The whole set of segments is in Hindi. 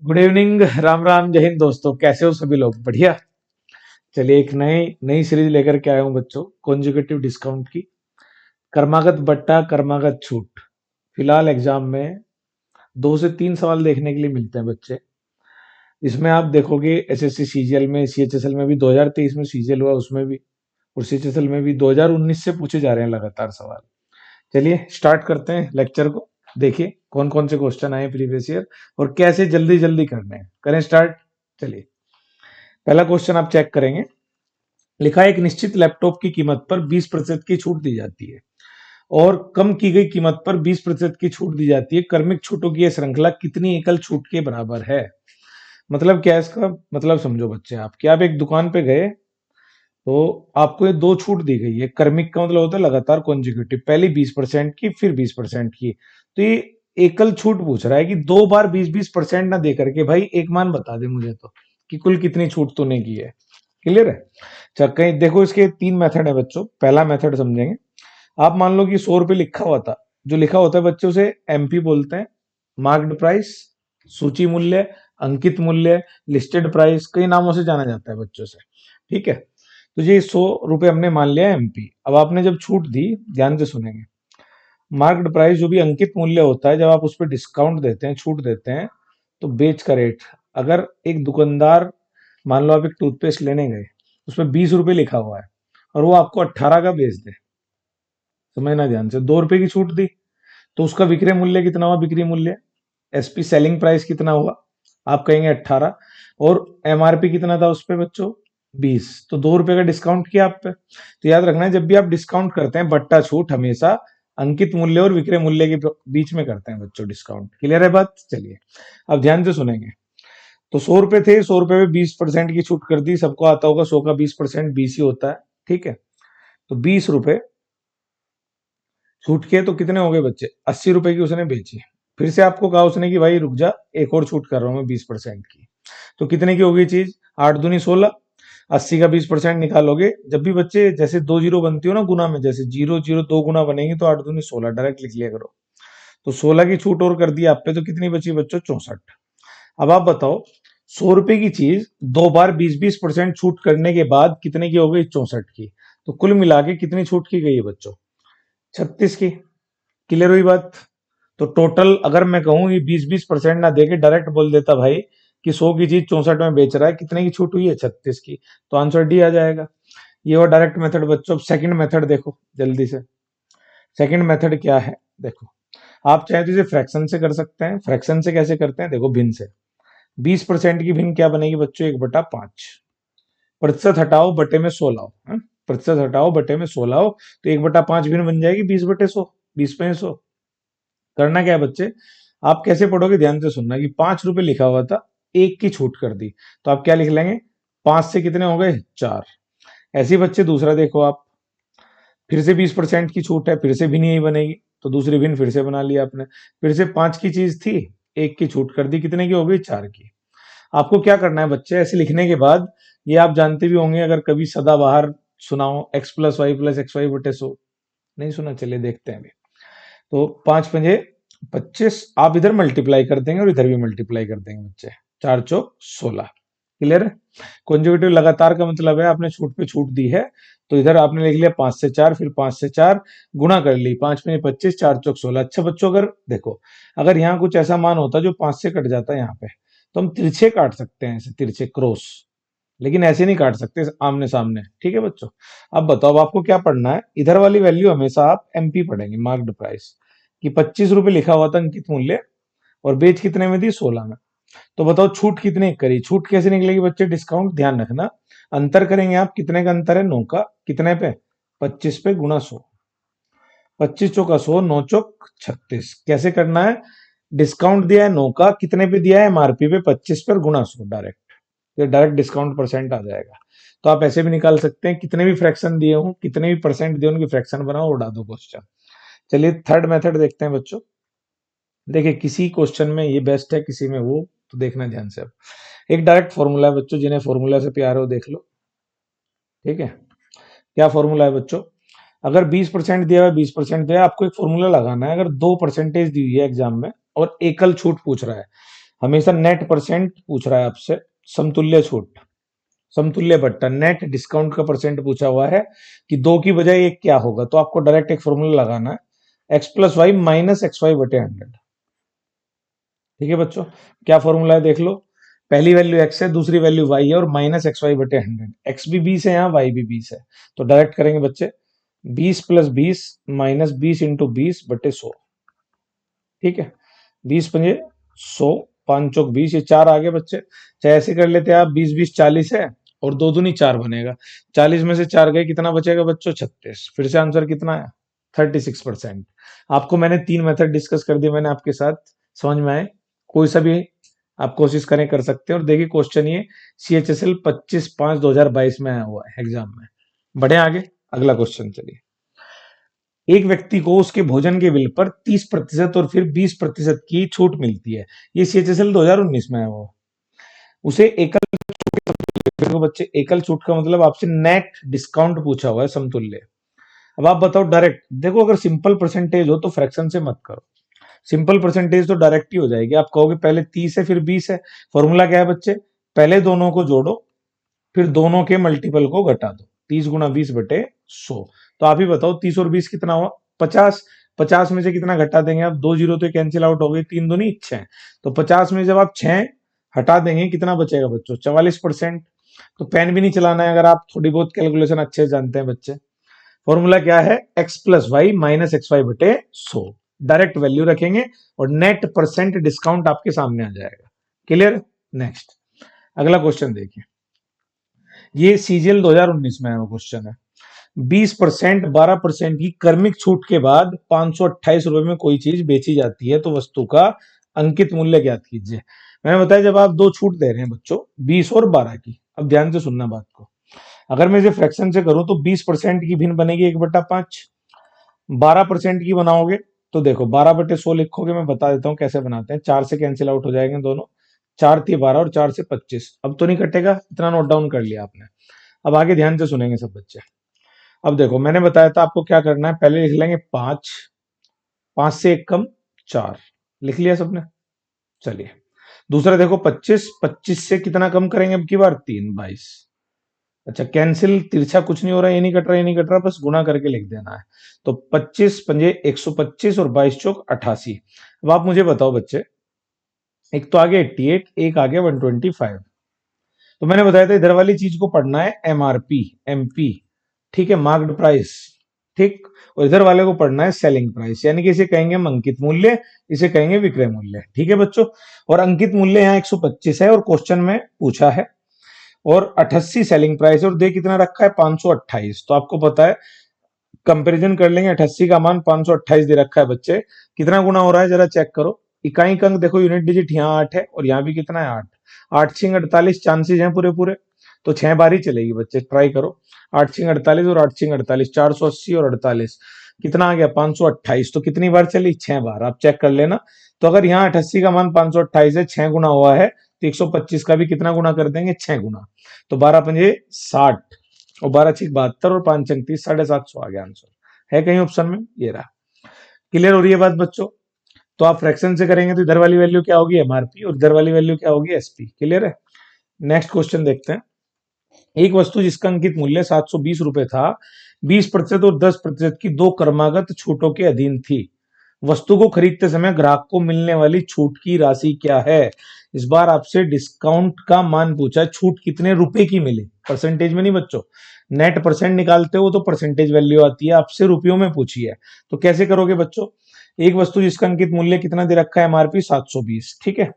गुड इवनिंग, राम राम, जय हिंद दोस्तों। कैसे हो सभी लोग? बढ़िया। चलिए, एक नई नई सीरीज लेकर के आया हूं बच्चों, कॉन्जुगेटिव डिस्काउंट की। कर्मागत बट्टा, कर्मागत छूट। फिलहाल एग्जाम में 2 से 3 सवाल देखने के लिए मिलते हैं बच्चे। इसमें आप देखोगे एसएससी सीजीएल में, सीएचएसएल में भी 2023 में सीजीएल हुआ, उसमें भी, और सीएचएसएल में भी 2019 से पूछे जा रहे हैं लगातार सवाल। चलिए स्टार्ट करते हैं लेक्चर को। देखिए कौन कौन से क्वेश्चन आए प्रीवियस ईयर और कैसे जल्दी जल्दी करने हैं। करें स्टार्ट। चलिए, पहला क्वेश्चन आप चेक करेंगे। लिखा है, एक निश्चित लैपटॉप की कीमत पर 20% की छूट दी जाती है और कम की गई कीमत पर 20% की छूट दी जाती है। क्रमिक छूटों की यह श्रृंखला कितनी एकल छूट के बराबर है? मतलब क्या है इसका मतलब? समझो बच्चे, आप क्या, आप एक दुकान पे गए तो आपको ये दो छूट दी गई है। क्रमिक का मतलब होता है लगातार, कॉन्जिक्यूटिव, पहली 20% की, फिर 20% की। तो ये एकल छूट पूछ रहा है कि 2 बार 20-20% ना दे करके भाई एक मान बता दे मुझे तो, कि कुल कितनी छूट तूने की है। क्लियर है? अच्छा, कहीं देखो, इसके 3 मेथड है बच्चों। पहला मेथड समझेंगे। आप मान लो कि 100 रुपये लिखा हुआ था। जो लिखा होता है बच्चों, उसे एमपी बोलते हैं, मार्क्ड प्राइस, सूची मूल्य, अंकित मूल्य, लिस्टेड प्राइस, कई नामों से जाना जाता है बच्चों से। ठीक है, तो ये 100 रुपये हमने मान लिया एमपी। अब आपने जब छूट दी, ध्यान से सुनेंगे, मार्क्ड प्राइस जो भी अंकित मूल्य होता है, जब आप उस पर डिस्काउंट देते हैं, छूट देते हैं, तो बेच का रेट। अगर एक दुकानदार, मान लो आप एक टूथपेस्ट लेने गए, उसमें 20 रुपये लिखा हुआ है और वो आपको 18 का बेच दे, समझना ध्यान से, 2 रुपए की छूट दी, तो उसका विक्रय मूल्य कितना हुआ? बिक्री मूल्य, एसपी सेलिंग प्राइस कितना हुआ? आप कहेंगे 18, और एमआरपी कितना था उस पे बच्चों? 20। तो 2 रुपए का डिस्काउंट किया आप पे। तो याद रखना है, जब भी आप डिस्काउंट करते हैं, बट्टा छूट हमेशा अंकित मूल्य और विक्रय मूल्य के बीच में करते हैं बच्चों डिस्काउंट। क्लियर है बात? चलिए अब ध्यान से सुनेंगे। तो 100 रुपए थे, 100 रुपए में 20% की छूट कर दी। सबको आता होगा 100 का 20% 20 ही होता है। ठीक है, तो 20 रुपए छूट के तो कितने हो गए बच्चे? 80 रुपए की उसने बेची। फिर से आपको कहा उसने कि भाई रुक जा, एक और छूट कर रहा हूं मैं 20% की। तो कितने की होगी चीज? 8 दूनी 16। 80 का 20% निकालोगे, जब भी बच्चे जैसे दो जीरो बनती हो ना गुना में, जैसे जीरो जीरो दो गुना बनेगी, तो 8 दूनी 16 डायरेक्ट लिख लिया करो। तो 16 की छूट और कर दी आप पे, तो कितनी बची बच्चों? 64। अब आप बताओ, 100 रुपए की चीज 2 बार 20-20% छूट करने के बाद कितने की हो गई? 64 की। तो कुल मिला के कितनी छूट की गई है बच्चों? 36 की। क्लियर हुई बात? तो टोटल अगर मैं कहूं ये 20-20% ना देके डायरेक्ट बोल देता भाई कि 100 की चीज 64 में बेच रहा है, कितने की छूट हुई है? 36 की। तो आंसर डी आ जाएगा। ये और डायरेक्ट मेथड बच्चों। अब सेकंड मेथड देखो जल्दी से। सेकंड मेथड क्या है? देखो, आप चाहे तो इसे फ्रैक्शन से कर सकते हैं। फ्रैक्शन से कैसे करते हैं? देखो, भिन्न से। 20% की भिन्न क्या बनेगी बच्चों? 1/5। प्रतिशत हटाओ, बटे में 100 लाओ। प्रतिशत हटाओ, बटे में 100 लाओ, तो 1/5 भिन्न बन जाएगी 20/100। 20/100 करना क्या है बच्चे? आप कैसे पढ़ोगे? ध्यान से सुनना कि 5 रुपए लिखा हुआ था, एक की छूट कर दी, तो आप क्या लिख लेंगे? 5 से कितने हो गए? 4। ऐसे ही बच्चे दूसरा देखो आप, फिर से 20% की छूट है, फिर से भिन्न यही बनेगी, तो दूसरी भिन्न फिर से बना लिया आपने। फिर से 5 की चीज थी, एक की छूट कर दी, कितने की हो गई? 4 की। आपको क्या करना है बच्चे? ऐसे लिखने के बाद, ये आप जानते भी होंगे, अगर कभी सदाबहार सुनाओ, x+y+xy/100। नहीं सुना? चलिए देखते हैं अभी। तो 5×5 = 25, आप इधर मल्टीप्लाई कर देंगे और इधर भी मल्टीप्लाई कर देंगे बच्चे। 4×4 = 16। क्लियर है? कंजुगेटिव लगातार का मतलब है आपने छूट पे छूट दी है, तो इधर आपने लिख लिया 5 से 4, फिर 5 से 4 गुणा कर ली, 5×5 = 25, 4×4 = 16। अच्छा बच्चों, अगर देखो, अगर यहाँ कुछ ऐसा मान होता जो 5 से कट जाता है यहाँ पे, तो हम तिरछे काट सकते हैं, ऐसे तिरछे क्रॉस, लेकिन ऐसे नहीं काट सकते आमने सामने। ठीक है बच्चों? अब बताओ, अब आपको क्या पढ़ना है? इधर वाली वैल्यू हमेशा आप एमपी पढ़ेंगे, मार्क्ड प्राइस, कि 25 रुपए लिखा हुआ था अंकित मूल्य, और बेच कितने में दी? 16 में। तो बताओ छूट कितने करी? छूट कैसे निकलेगी बच्चे? डिस्काउंट, ध्यान रखना, अंतर करेंगे आप, कितने का अंतर है? 9 का। कितने पे? 25 पे गुणा 100। 25×100, 9×36। कैसे करना है? डिस्काउंट दिया है 9 का, कितने पे दिया है? एमआरपी पे 25 पर गुणा 100 डायरेक्ट। ये डायरेक्ट डिस्काउंट परसेंट आ जाएगा। तो आप ऐसे भी निकाल सकते हैं, कितने भी फ्रैक्शन दिए हों, कितने भी परसेंट दिए, उनकी फ्रैक्शन बनाओ, उड़ा दो क्वेश्चन। चलिए थर्ड मेथड देखते हैं बच्चों। देखिए, किसी क्वेश्चन में ये बेस्ट है, किसी में वो, तो देखना ध्यान से। अब एक डायरेक्ट फॉर्मूला है बच्चों, जिन्हें फॉर्मूला से प्यार हो देख लो। ठीक है, क्या फॉर्मूला है बच्चों? अगर 20% दिया हुआ है, 20% दिया है, आपको एक फॉर्मूला लगाना है। अगर 2 परसेंटेज दी हुई है एग्जाम में और एकल छूट पूछ रहा है, हमेशा नेट परसेंट पूछ रहा है आपसे। समतुल्य छूट, समतुल्य बट्टा, नेट डिस्काउंट का परसेंट पूछा हुआ है कि दो की बजाय एक क्या होगा, तो आपको डायरेक्ट एक फॉर्मूला लगाना है, X plus Y minus X Y बटे 100। ठीक है बच्चों, क्या फॉर्मूला है देख लो। पहली वैल्यू एक्स है, दूसरी वैल्यू वाई है, और माइनस एक्स वाई बटे 100। एक्स भी 20 है यहाँ, वाई भी 20 है, तो डायरेक्ट करेंगे बच्चे 20 प्लस 20 माइनस 20 इंटू 20 बटे 100। ठीक है, 20 पंजे 100, 5 चौक 20, ये 4 आ गए बच्चे। चाहे ऐसे कर लेते हैं आप, 20 20 40 है, और दो दूनी 4 बनेगा। 40 में से 4 गए, कितना बचेगा बच्चों? 36। फिर से आंसर कितना है? 36%। आपको मैंने 3 मेथड डिस्कस कर दिए मैंने आपके साथ, समझ में आए? कोई सा भी आप कोशिश करें, कर सकते हैं। और देखिए क्वेश्चन ये CHSL 25/5/2022 में आया हुआ है एग्जाम में। बढ़े आगे, अगला क्वेश्चन चलिए। एक व्यक्ति को उसके भोजन के बिल पर 30% और फिर 20% की छूट मिलती है। ये CHSL 2019 में है वो। उसे एकल, देखो बच्चे, एकल छूट का मतलब आपसे नेट डिस्काउंट पूछा हुआ है, समतुल्य। अब आप बताओ डायरेक्ट, देखो अगर सिंपल परसेंटेज हो तो फ्रैक्शन से मत करो, सिंपल परसेंटेज तो डायरेक्ट ही हो जाएगी। आप कहोगे पहले 30 है फिर 20 है, फॉर्मूला क्या है बच्चे? पहले दोनों को जोड़ो, फिर दोनों के मल्टीपल को घटा दो, 30 गुना 20 बटे 100। तो आप ही बताओ 30 और 20 कितना हुआ? 50। 50 में से कितना घटा देंगे आप? दो जीरो तो कैंसिल आउट हो गई, 3 दूनी 6। तो 50 में जब आप 6 हटा देंगे, कितना बचेगा बच्चों? 44%। तो पेन भी नहीं चलाना है अगर आप थोड़ी बहुत कैलकुलेशन अच्छे से जानते हैं बच्चे। फॉर्मूला क्या है? X plus Y minus X Y बटे 100। डायरेक्ट वैल्यू रखेंगे और नेट परसेंट डिस्काउंट आपके सामने आ जाएगा। क्लियर? नेक्स्ट, अगला क्वेश्चन देखिए। ये CGL 2019 में है वो क्वेश्चन है। 20% 12% की कर्मिक छूट के बाद 528 रुपए में कोई चीज बेची जाती है, तो वस्तु का अंकित मूल्य ज्ञात कीजिए। मैंने बताया जब आप दो छूट दे रहे हैं बच्चों, 20 और 12 की, अब ध्यान से सुनना बात को। अगर मैं इसे फ्रैक्शन से करूं तो 20% की भिन्न बनेगी 1/5। 12% की बनाओगे तो देखो 12/100 लिखोगे, मैं बता देता हूं कैसे बनाते हैं। 4 से कैंसिल आउट हो जाएंगे दोनों, 4 थी 12 और 4 से 25। अब तो नहीं कटेगा, इतना नोट डाउन कर लिया आपने। अब आगे ध्यान से सुनेंगे सब बच्चे। अब देखो मैंने बताया था आपको क्या करना है, पहले लिख लेंगे 5, 5 से 1 कम 4, लिख लिया सबने। चलिए दूसरा देखो 25, 25 से कितना कम करेंगे अब की बार? 3, 22। अच्छा कैंसिल, तिरछा कुछ नहीं हो रहा, ये नहीं कट रहा, ये नहीं कट रहा, बस गुना करके लिख देना है। तो 25 पंजे 125 और 22 चौक 88। अब आप मुझे बताओ बच्चे, एक तो आ गया 88, एक आ गया 125। तो मैंने बताया था इधर वाली चीज को पढ़ना है MRP, MP, ठीक है, मार्क्ड प्राइस, ठीक। और इधर वाले को पढ़ना है सेलिंग प्राइस, यानी कि इसे कहेंगे हम अंकित मूल्य, इसे कहेंगे विक्रय मूल्य। ठीक है बच्चों, और अंकित मूल्य यहाँ 125 है और क्वेश्चन में पूछा है, और 88 सेलिंग प्राइस है, और दे कितना रखा है? 528। तो आपको पता है, कंपैरिजन कर लेंगे। 88 का मान 528 दे रखा है बच्चे, कितना गुना हो रहा है जरा चेक करो। इकाई अंक देखो, यूनिट डिजिट यहाँ 8 है और यहाँ भी कितना है? 8। 8 छिंग 48 चांसेस हैं पूरे पूरे, तो 6 बार ही चलेगी बच्चे, ट्राई करो। 8 छिंग 48 और 8 छिंग 48, 480 और 48, कितना आ गया? 528। तो कितनी बार चली? 6 बार। आप चेक कर लेना। तो अगर यहाँ 88 का मान 528 है, 6 गुना हुआ है, तो 125 का भी कितना गुना कर देंगे? 6 गुना। तो 12 पंजे 60 और 12 छिक 72 और 5 अंक 30, 750 आ गया आंसर। है कहीं ऑप्शन में? ये रहा। क्लियर हो रही है बात बच्चों? तो आप फ्रैक्शन से करेंगे तो इधर वाली वैल्यू क्या होगी? MRP, और इधर वाली वैल्यू क्या होगी? SP। क्लियर है? नेक्स्ट क्वेश्चन देखते हैं। एक वस्तु जिसका अंकित मूल्य 720 रुपए था, 20% और 10% की दो क्रमागत छूटों के अधीन थी। वस्तु को खरीदते समय ग्राहक को मिलने वाली छूट की राशि क्या है? इस बार आपसे डिस्काउंट का मान पूछा है, छूट कितने रुपए की मिली, परसेंटेज में नहीं बच्चों। नेट परसेंट निकालते हो तो परसेंटेज वैल्यू आती है, आपसे रुपयों में पूछी है। तो कैसे करोगे बच्चों? एक वस्तु जिसका अंकित मूल्य कितना दे रखा है? MRP 720, ठीक है,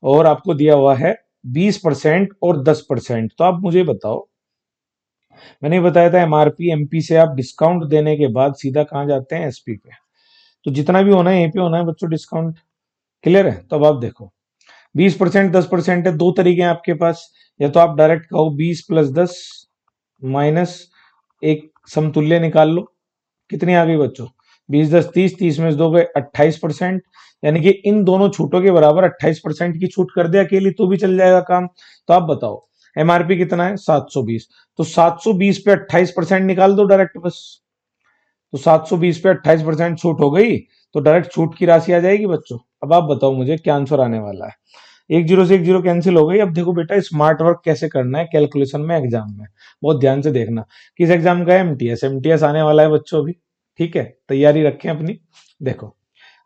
और आपको दिया हुआ है 20% और 10%। तो आप मुझे बताओ, मैंने बताया था MRP MP से आप डिस्काउंट देने के बाद सीधा कहां जाते हैं? SP पे। तो जितना भी होना है यहीं पे होना है बच्चों डिस्काउंट। क्लियर है? तो अब आप देखो 20% 10% है, दो तरीके हैं आपके पास। या तो आप डायरेक्ट कहो 20 प्लस 10 माइनस एक समतुल्य निकाल लो, कितनी आ गई बच्चों? 20 10 30, 30 में से दो गए 28%, यानी कि इन दोनों छूटों के बराबर 28% की छूट कर दे अकेली तो भी चल जाएगा काम। तो आप बताओ MRP कितना है? 720। तो 720 पे 28% निकाल दो डायरेक्ट बस। तो 720 पे 28% छूट हो गई, तो डायरेक्ट छूट की राशि आ जाएगी बच्चों। अब आप बताओ मुझे क्या आंसर आने वाला है? एक जीरो से एक जीरो कैंसिल हो गई। अब देखो बेटा स्मार्ट वर्क कैसे करना है कैलकुलेशन में एग्जाम में, बहुत ध्यान से देखना। किस एग्जाम का है? एमटीएस। एमटीएस आने वाला है बच्चों अभी, ठीक है, तैयारी रखें अपनी। देखो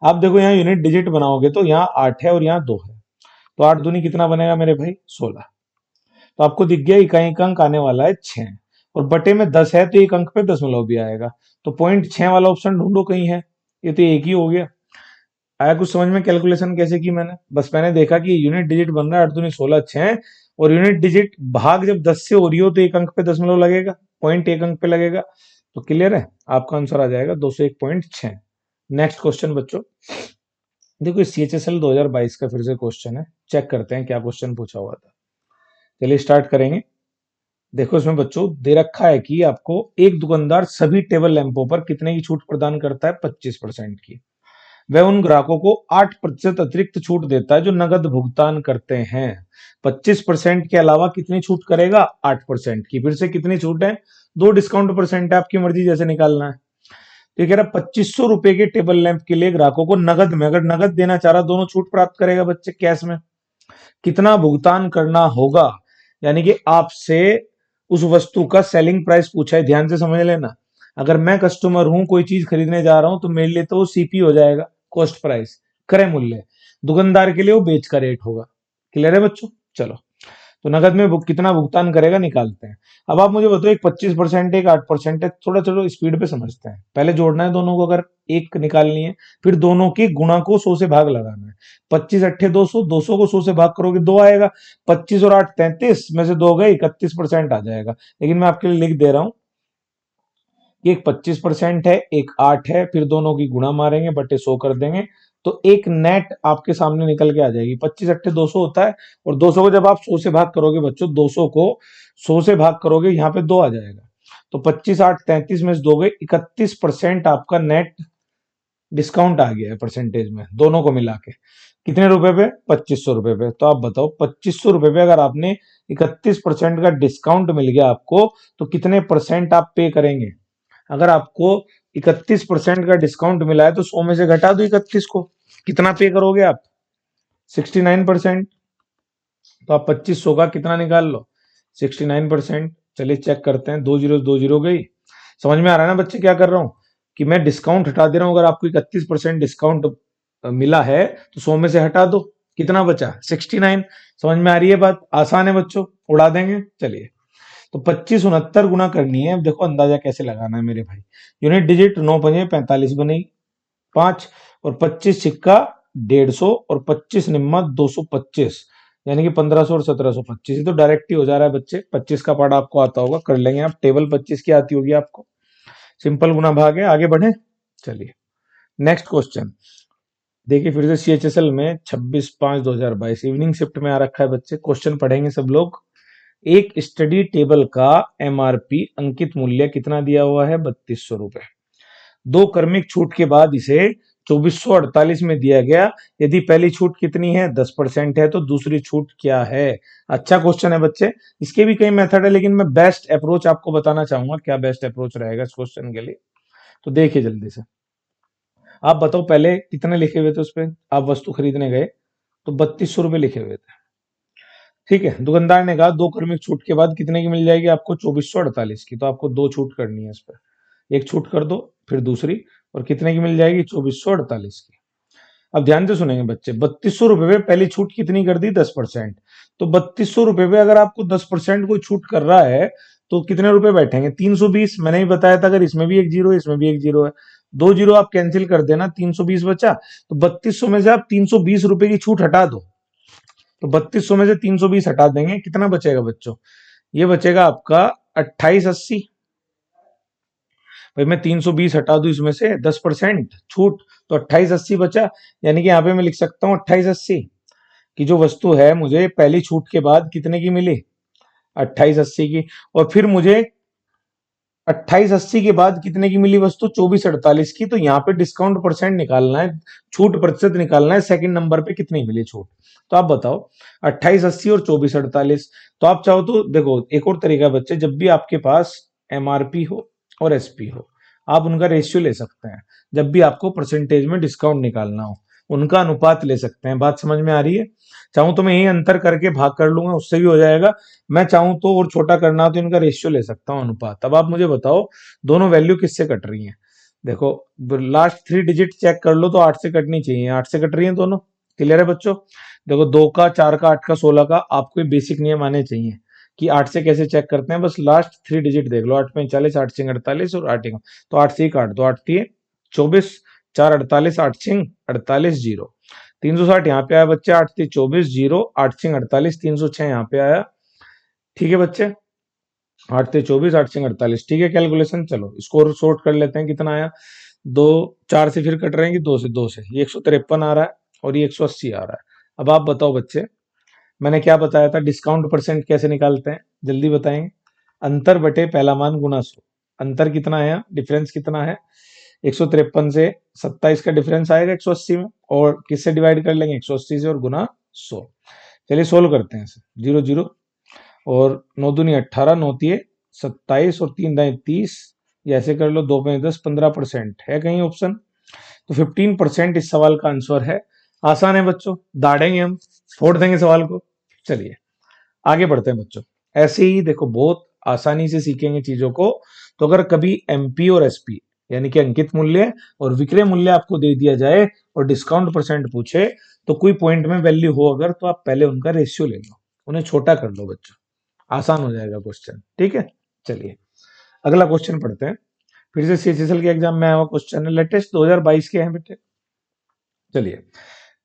आप देखो यहाँ यूनिट डिजिट बनाओगे तो यहाँ 8 है और यहाँ 2 है, तो 8 दूनी कितना बनेगा मेरे भाई? 16। तो आपको दिख गया इकाई का अंक आने वाला है 6, और बटे में 10 है तो एक अंक पे दशमलव भी आएगा। तो पॉइंट 6 वाला ऑप्शन ढूंढो कहीं है, ये तो एक ही हो गया। आया कुछ समझ में कैलकुलेशन कैसे की मैंने? बस मैंने देखा कि यूनिट डिजिट बन रहा है 8 दूनी 16 6, और यूनिट डिजिट भाग जब 10 से हो रही हो तो एक अंक पे दशमलव लगेगा, पॉइंट एक अंक पे लगेगा। तो क्लियर है, आपका आंसर आ जाएगा 201.6। नेक्स्ट क्वेश्चन बच्चों, देखो CHSL 2022 का फिर से क्वेश्चन है, चेक करते हैं क्या क्वेश्चन पूछा हुआ था। चलिए स्टार्ट करेंगे। देखो इसमें बच्चों दे रखा है कि आपको एक दुकानदार सभी टेबल लैंपों पर कितने की छूट प्रदान करता है? 25% की। वह उन ग्राहकों को 8% अतिरिक्त छूट देता है जो नगद भुगतान करते हैं। 25% के अलावा कितनी छूट करेगा? 8% की। फिर से कितनी छूट है? 2 डिस्काउंट परसेंट है, आपकी मर्जी जैसे निकालना है। तो ये कह रहा 2500 रुपए के टेबल लैंप के लिए ग्राहकों को नगद में, अगर नगद देना चाह रहा दोनों छूट प्राप्त करेगा बच्चे कैश में। कितना भुगतान करना होगा, यानी कि आपसे उस वस्तु का सेलिंग प्राइस पूछा है, ध्यान से समझ लेना। अगर मैं कस्टमर हूं, कोई चीज खरीदने जा रहा हूं, तो मेरे लिए तो वो सीपी हो जाएगा, कॉस्ट प्राइस, क्रय मूल्य। दुकानदार के लिए वो बेच का रेट होगा। क्लियर है बच्चों? चलो, तो नगद में कितना भुगतान करेगा निकालते हैं। अब आप मुझे बताओ, एक 25% एक 8% है, थोड़ा चलो स्पीड पे समझते हैं। पहले जोड़ना है दोनों को, अगर एक निकालनी है, फिर दोनों के गुणा को 100 से भाग लगाना है। 25 अट्ठे 200, 200 को 100 से भाग करोगे 2 आएगा। 25 और 8 33 में से 2 गए, 31% आ जाएगा। लेकिन मैं आपके लिए लिख दे रहा हूं कि एक 25% है, एक 8 है, फिर दोनों की गुणा मारेंगे, बटे 100 कर देंगे, तो एक नेट आपके सामने निकल के आ जाएगी। 25 अट्ठे 200 होता है, और 200 को जब आप 100 से भाग करोगे बच्चों, 200 को 100 से भाग करोगे, यहाँ पे 2 आ जाएगा। तो 25 8 33 में से 2 गए, 31% आपका नेट डिस्काउंट आ गया है परसेंटेज में, दोनों को मिला के। कितने रुपए पे? 2500 रुपए पे। तो आप बताओ 2500 रुपए पे अगर आपने 31% का डिस्काउंट मिल गया आपको, तो कितने परसेंट आप पे करेंगे? अगर आपको 31% का डिस्काउंट मिला है तो 100 में से घटा दो 31 को, कितना पे करोगे आप? 69%। तो आप 2500 का कितना निकाल लो? 69%। चलिए चेक करते हैं, 2 जीरो गई। समझ में आ रहा है ना बच्चे क्या कर रहा हूं? कि मैं डिस्काउंट हटा दे रहा हूं। अगर आपको 31% डिस्काउंट मिला है तो 100 में से हटा दो, कितना बचा? 69। समझ में आ रही है बात? आसान है बच्चों, उड़ा देंगे। चलिए, तो 25 69 गुना करनी है। अब देखो अंदाजा कैसे लगाना है मेरे भाई। यूनिट डिजिट 9 पंजे 45 बनेगी, 5, और 25 सिक्का 150, और 25 निम्मा 225, यानी कि 1500 और 1725। तो डायरेक्ट ही हो जा रहा है बच्चे। 25 का पार्ट आपको आता होगा, कर लेंगे आप। टेबल 25 की आती होगी आपको, सिंपल गुना भाग है। आगे बढ़े, चलिए नेक्स्ट क्वेश्चन देखिए। फिर से CHSL में 26/5/2022 इवनिंग शिफ्ट में आ रखा है बच्चे। क्वेश्चन पढ़ेंगे सब लोग। एक स्टडी टेबल का MRP अंकित मूल्य कितना दिया हुआ है? 3200 रुपए। दो क्रमिक छूट के बाद इसे 2448 में दिया गया। यदि पहली छूट कितनी है? 10% है, तो दूसरी छूट क्या है? अच्छा क्वेश्चन है बच्चे। इसके भी कई मेथड है, लेकिन मैं बेस्ट अप्रोच आपको बताना चाहूंगा। क्या बेस्ट अप्रोच रहेगा इस क्वेश्चन के लिए? तो देखिए जल्दी से, आप बताओ पहले कितने लिखे हुए थे उस पर? आप वस्तु खरीदने गए तो 3200 रुपए लिखे हुए थे, ठीक है। दुकानदार ने कहा दो क्रमिक छूट के बाद कितने की मिल जाएगी आपको? 2448 की। तो आपको दो छूट करनी है इस पर, एक छूट कर दो, फिर दूसरी, और कितने की मिल जाएगी? 2448 की। अब ध्यान से सुनेंगे बच्चे, 3200 रुपए पे पहली छूट कितनी कर दी? 10%। तो 3200 रुपए पे अगर आपको 10% कोई छूट कर रहा है तो कितने रुपए बैठेंगे? 320। मैंने ही बताया था, अगर इसमें भी एक जीरो है, इसमें भी एक जीरो है, दो जीरो आप कैंसिल कर देना, 320 बचा। तो 3200 में से आप 320 रुपए की छूट हटा दो। तो 3200 में से 320 हटा देंगे, कितना बचेगा बच्चों? ये बचेगा आपका 2880। भाई मैं 320 हटा दूं इसमें से 10% छूट, तो 2880 बचा। यानी कि यहां पे मैं लिख सकता हूं 2880 की जो वस्तु है मुझे पहली छूट के बाद कितने की मिली? 2880 की। और फिर मुझे 2880 के बाद कितने की मिली वस्तु? 2448 की। तो यहाँ पे डिस्काउंट परसेंट निकालना है, छूट प्रतिशत निकालना है, सेकंड नंबर पे कितनी मिली छूट। तो आप बताओ 2880 और 2448। तो आप चाहो तो देखो, एक और तरीका बच्चे, जब भी आपके पास MRP हो और SP हो, आप उनका रेशियो ले सकते हैं जब भी आपको परसेंटेज में डिस्काउंट निकालना हो। उनका अनुपात ले सकते हैं। बात समझ में आ रही है? चाहूं तो मैं यही अंतर करके भाग कर लूंगा, उससे भी हो जाएगा। मैं चाहूं तो और छोटा करना हो तो इनका रेशियो ले सकता हूं, अनुपात। अब आप मुझे बताओ दोनों वैल्यू किससे कट रही हैं। देखो लास्ट 3 डिजिट चेक कर लो तो 8 से कटनी चाहिए, 8 से कट रही है दोनों। क्लियर है बच्चों? देखो 2 का, 4 का, 8 का, 16 का, आपको ये बेसिक नियम आने चाहिए कि 8 से कैसे चेक करते हैं। बस लास्ट 3 डिजिट देख लो, 8 में 40, 8 सिंह 48 और 8 तो 8 से ही काट दो। 8 दिए 24, 4 48, 8 सिंह 48, 0 360 यहाँ पे आया बच्चे। 8 थी 24, 0 8 सिंह 48, 306 यहाँ पे आया। ठीक है बच्चे, 8 थे 24, 8 सिंह 48। ठीक है, कैलकुलेशन चलो स्कोर सॉर्ट कर लेते हैं। कितना आया? दो, 4 से फिर कट रहेंगे, 2 से ये 153 आ रहा है और ये 180 आ रहा है। अब आप बताओ बच्चे, मैंने क्या बताया था, डिस्काउंट परसेंट कैसे निकालते हैं, जल्दी बताएंगे। अंतर बटे पहला मान गुना 100। अंतर कितना है, डिफरेंस कितना है? 153 से 27 का डिफरेंस आएगा 180 में, और किससे डिवाइड कर लेंगे? 180 से, और गुना 100। चलिए सोल्व करते हैं इसे। 0 0 और 9 दूनी 18, 9 तिये 27 और 3 दाएं 30। ये ऐसे कर लो, 2 पे 10, 15% है कहीं ऑप्शन, तो 15% इस सवाल का आंसर है। आसान है बच्चों, दाड़ेंगे हम, फोड़ देंगे सवाल को। चलिए आगे बढ़ते हैं बच्चों। ऐसे ही देखो बहुत आसानी से सीखेंगे चीजों को। तो अगर कभी एमपी और एसपी यानी कि अंकित मूल्य और विक्रय मूल्य आपको दे दिया जाए और डिस्काउंट परसेंट पूछे, तो कोई पॉइंट में वैल्यू हो अगर, तो आप पहले उनका रेशियो ले लो, उन्हें छोटा कर लो बच्चों, आसान हो जाएगा क्वेश्चन। ठीक है, चलिए अगला क्वेश्चन पढ़ते हैं। फिर से सीएचएसएल के एग्जाम में आया हुआ क्वेश्चन है, लेटेस्ट 2022 के हैं बेटे। चलिए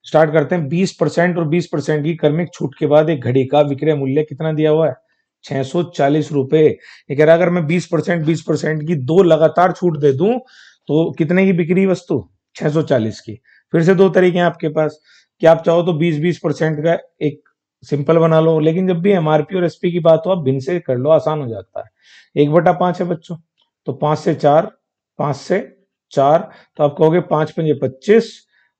स्टार्ट करते हैं। 20% और 20% की क्रमिक छूट के बाद एक घड़ी का विक्रय मूल्य कितना दिया हुआ है? 640 रुपए। ये कह रहा है अगर मैं 20% की दो लगातार छूट दे दूं तो कितने की बिक्री वस्तु? 640 की। फिर से दो तरीके हैं आपके पास कि आप चाहो तो 20-20% का एक सिंपल बना लो, लेकिन जब भी एमआरपी और एसपी की बात हो आप भिन्न से कर लो, आसान हो जाता है। 1/5 है बच्चों, तो 5 से 4, 5 से 4, तो आप कहोगे 5 पंजे 25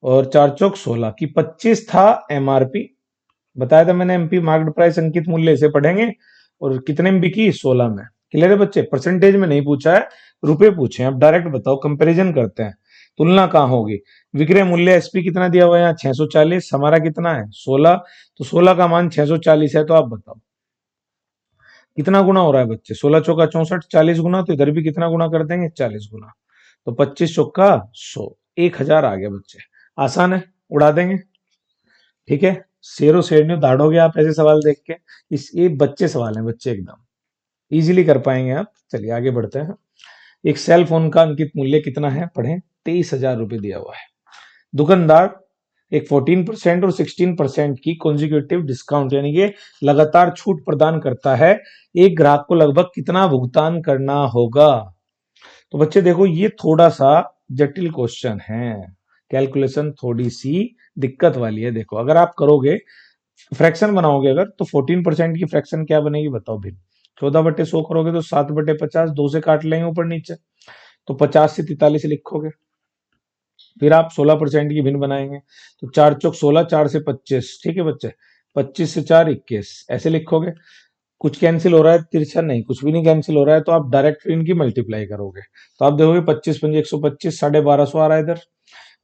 और 4 चौक 16 की 25 था एमआरपी, बताया था मैंने एमपी मार्केट प्राइस अंकित मूल्य से पढ़ेंगे, और कितने में बिकी? 16 में। क्लियर है बच्चे? परसेंटेज में नहीं पूछा है, रुपए पूछे हैं। अब डायरेक्ट बताओ, कंपैरिजन करते हैं, तुलना कहां होगी? विक्रय मूल्य एसपी कितना दिया हुआ है यहाँ? 640, हमारा कितना है? 16, तो 16 का मान 640 है, तो आप बताओ कितना गुना हो रहा है बच्चे? 16 चौका 64, 40 गुना, तो इधर भी कितना गुना कर देंगे? 40 गुना, तो 25 चौका 100, 1000 आ गया बच्चे। आसान है, उड़ा देंगे। ठीक है, शेरो शेरनी दाड़ोगे आप ऐसे सवाल देख के। ये बच्चे सवाल हैं, बच्चे एकदम इजीली कर पाएंगे आप। चलिए आगे बढ़ते हैं। एक सेल फोन का अंकित मूल्य कितना है? पढ़ें, 23,000 रुपए दिया हुआ है। दुकानदार एक 14% और 16% की कॉन्जिक्यूटिव डिस्काउंट यानी कि लगातार छूट प्रदान करता है। एक ग्राहक को लगभग कितना भुगतान करना होगा? तो बच्चे देखो ये थोड़ा सा जटिल क्वेश्चन है, कैलकुलेशन थोड़ी सी दिक्कत वाली है। देखो अगर आप करोगे, फ्रैक्शन बनाओगे अगर, तो 14% की फ्रैक्शन क्या बनेगी बताओ भी? 14/100 करोगे तो 7/50, 2 से काट लेंगे ऊपर नीचे, तो 50 से 43 लिखोगे। फिर आप 16% की भिन्न बनाएंगे, तो 4 चौक 16, 4 से 25। ठीक है बच्चे, 25 से 4 21 ऐसे लिखोगे। कुछ कैंसिल हो रहा है? तिरछा नहीं, कुछ भी नहीं कैंसिल हो रहा है, तो आप डायरेक्ट इनकी मल्टीप्लाई करोगे, तो आप देखोगे 25 पंजे 125, 1250 आ रहा है इधर।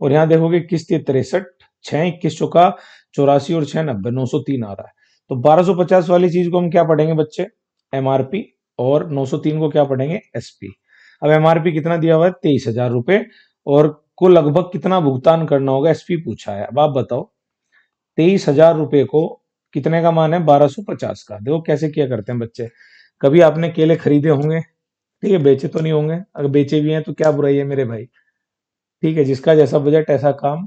और यहाँ देखोगे 21 63, 6 21 चौका 84 और 6 90, 903 आ रहा है। तो 1250 वाली चीज को हम क्या पढ़ेंगे बच्चे? एमआरपी, और 903 को क्या पढ़ेंगे? एसपी। अब एमआरपी कितना दिया हुआ है? 23,000 रुपए, और को लगभग कितना भुगतान करना होगा? एसपी पूछा है। अब आप बताओ 23,000 रुपए को कितने का मान है? 1250 का। देखो कैसे किया करते हैं बच्चे। कभी आपने केले खरीदे होंगे, ठीक है, बेचे तो नहीं होंगे, अगर बेचे भी हैं तो क्या बुराई है मेरे भाई। ठीक है, जिसका जैसा बजट ऐसा काम।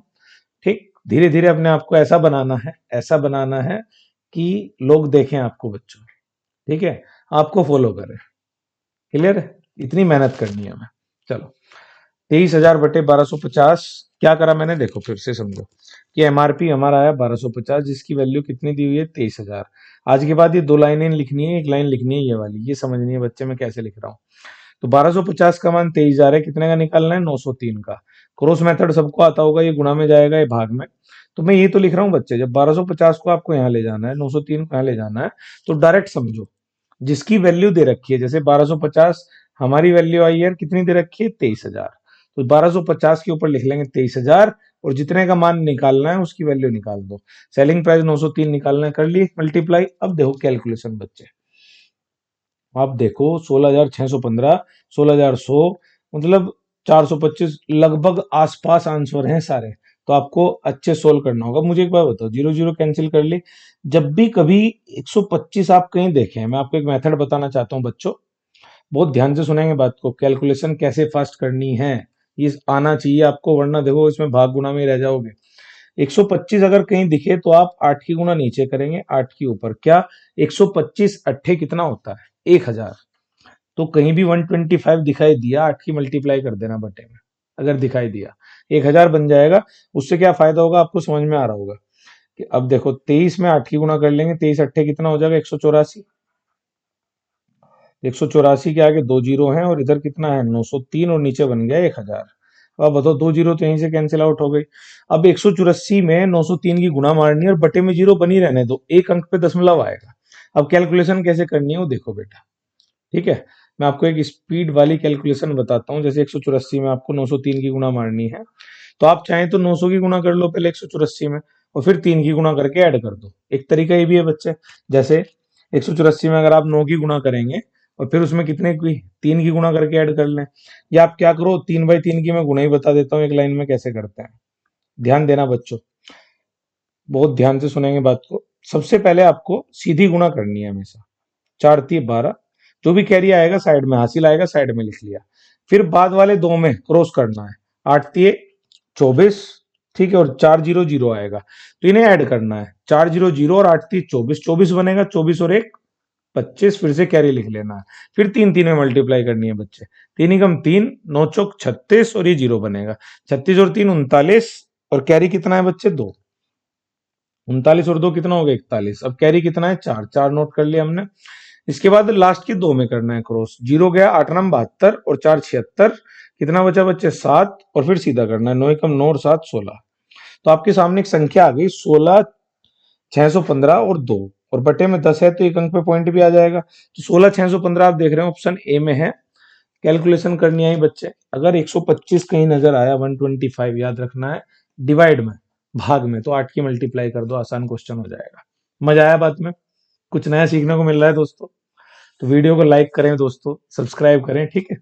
ठीक, धीरे धीरे अपने आप को ऐसा बनाना है, ऐसा बनाना है कि लोग देखें आपको बच्चों। ठीक है, आपको फॉलो करें। क्लियर है? इतनी मेहनत करनी है हमें। चलो 23,000/1250 क्या करा मैंने? देखो फिर से समझो कि एमआरपी हमारा आया 1250, जिसकी वैल्यू कितनी दी हुई है? 23,000। आज के बाद ये दो लाइनें लिखनी है, एक लाइन लिखनी है ये वाली, ये समझनी है बच्चे मैं कैसे लिख रहा हूँ। तो 1250 का मान 23,000 है, कितने का निकालना है? 903 का। क्रॉस मेथड सबको आता होगा, ये गुणा में जाएगा, ये भाग में। तो मैं ये तो लिख रहा हूँ बच्चे, जब 1250 को आपको यहाँ ले जाना है, 903 को यहाँ ले जाना है, तो डायरेक्ट समझो जिसकी वैल्यू दे रखी है, जैसे 1250 हमारी वैल्यू आई है कितनी दे रखी है? 23,000, तो 1250 के ऊपर लिख लेंगे 23,000, और जितने का मान निकालना है उसकी वैल्यू निकाल दो। सेलिंग प्राइस 903 निकालना है, कर लिए मल्टीप्लाई। अब देखो कैलकुलेशन बच्चे, आप देखो 16,615, 16,100, मतलब 425 लगभग आसपास आंसर हैं सारे। तो आपको अच्छे सोल्व करना होगा। मुझे एक बार बताओ, जीरो जीरो कैंसिल कर ली। जब भी कभी 125 आप कहीं देखें, मैं आपको एक मेथड बताना चाहता हूँ बच्चों, बहुत ध्यान से सुनेंगे बात को। कैलकुलेशन कैसे फास्ट करनी है ये आना चाहिए आपको, वरना देखो इसमें भाग गुना में ही रह जाओगे। 125 अगर कहीं दिखे तो आप 8 की गुना नीचे करेंगे, 8 की ऊपर। क्या 125 अट्ठे कितना होता है? 1000। तो कहीं भी 125 दिखाई दिया, 8 की मल्टीप्लाई कर देना बटे में। अगर दिखाई दिया 1000 बन जाएगा। उससे क्या फायदा होगा आपको समझ में आ रहा होगा कि अब देखो 23 में 8 की गुना कर लेंगे, 23 अट्ठे कितना हो जाएगा? 184। 184 के आगे 2 जीरो हैं और इधर कितना है? 903, और नीचे बन गया 1000। अब बताओ 2 जीरो तो यहीं से कैंसिल आउट हो गई। अब 184 में 903 की गुणा मारनी है और बटे में जीरो बनी रहने दो, एक अंक पे दशमलव आएगा। अब कैलकुलेशन कैसे करनी है वो देखो बेटा, ठीक है। मैं आपको एक स्पीड वाली कैलकुलेशन बताता हूँ। जैसे 184 में आपको 903 की गुणा मारनी है, तो आप चाहें तो 900 की गुणा कर लो पहले 184 में, और फिर 3 की गुणा करके ऐड कर दो। एक तरीका ये भी है बच्चे। जैसे 184 में अगर आप 9 की गुणा करेंगे और फिर उसमें कितने की 3 की गुणा करके ऐड कर लें, या आप क्या करो 3/3 की मैं गुणा ही बता देता हूँ एक लाइन में कैसे करते हैं। ध्यान देना बच्चों, बहुत ध्यान से सुनेंगे बात को। सबसे पहले आपको सीधी गुणा करनी है हमेशा। 4×3 = 12, जो भी कैरी आएगा साइड में, हासिल आएगा साइड में लिख लिया। फिर बाद वाले दो में क्रॉस करना है। 8×3 = 24, ठीक है, और 400 आएगा तो इन्हें ऐड करना है। 400 और 8×3 = 24, 24 बनेगा। 24 और 1 25, फिर से कैरी लिख लेना है। फिर 3 में मल्टीप्लाई करनी है बच्चे। 3×3 = 9, 9×4 = 36, और ये जीरो बनेगा। 36 और 3 = 39, और कैरी कितना है बच्चे? 2। 39 और 2 कितना हो गया? 41। अब कैरी कितना है? 4, 4 नोट कर लिया हमने। इसके बाद लास्ट के दो में करना है क्रॉस। जीरो गया, 8×9 = 72, और 4×76 कितना बचा बच्चे? 7, और फिर सीधा करना है। 9×1 = 9 और 7 = 16। तो आपके सामने एक संख्या आ गई 16,615 और 2, और बटे में 10 है तो एक अंक पे पॉइंट भी आ जाएगा। तो 16,615 आप देख रहे हो ऑप्शन ए में है। कैलकुलेशन करनी आई बच्चे, अगर 125 कहीं नजर आया, 125 याद रखना है डिवाइड में, भाग में, तो 8 की मल्टीप्लाई कर दो, आसान क्वेश्चन हो जाएगा। मजा आया बात में? कुछ नया सीखने को मिल रहा है दोस्तों? तो वीडियो को लाइक करें दोस्तों, सब्सक्राइब करें, ठीक है।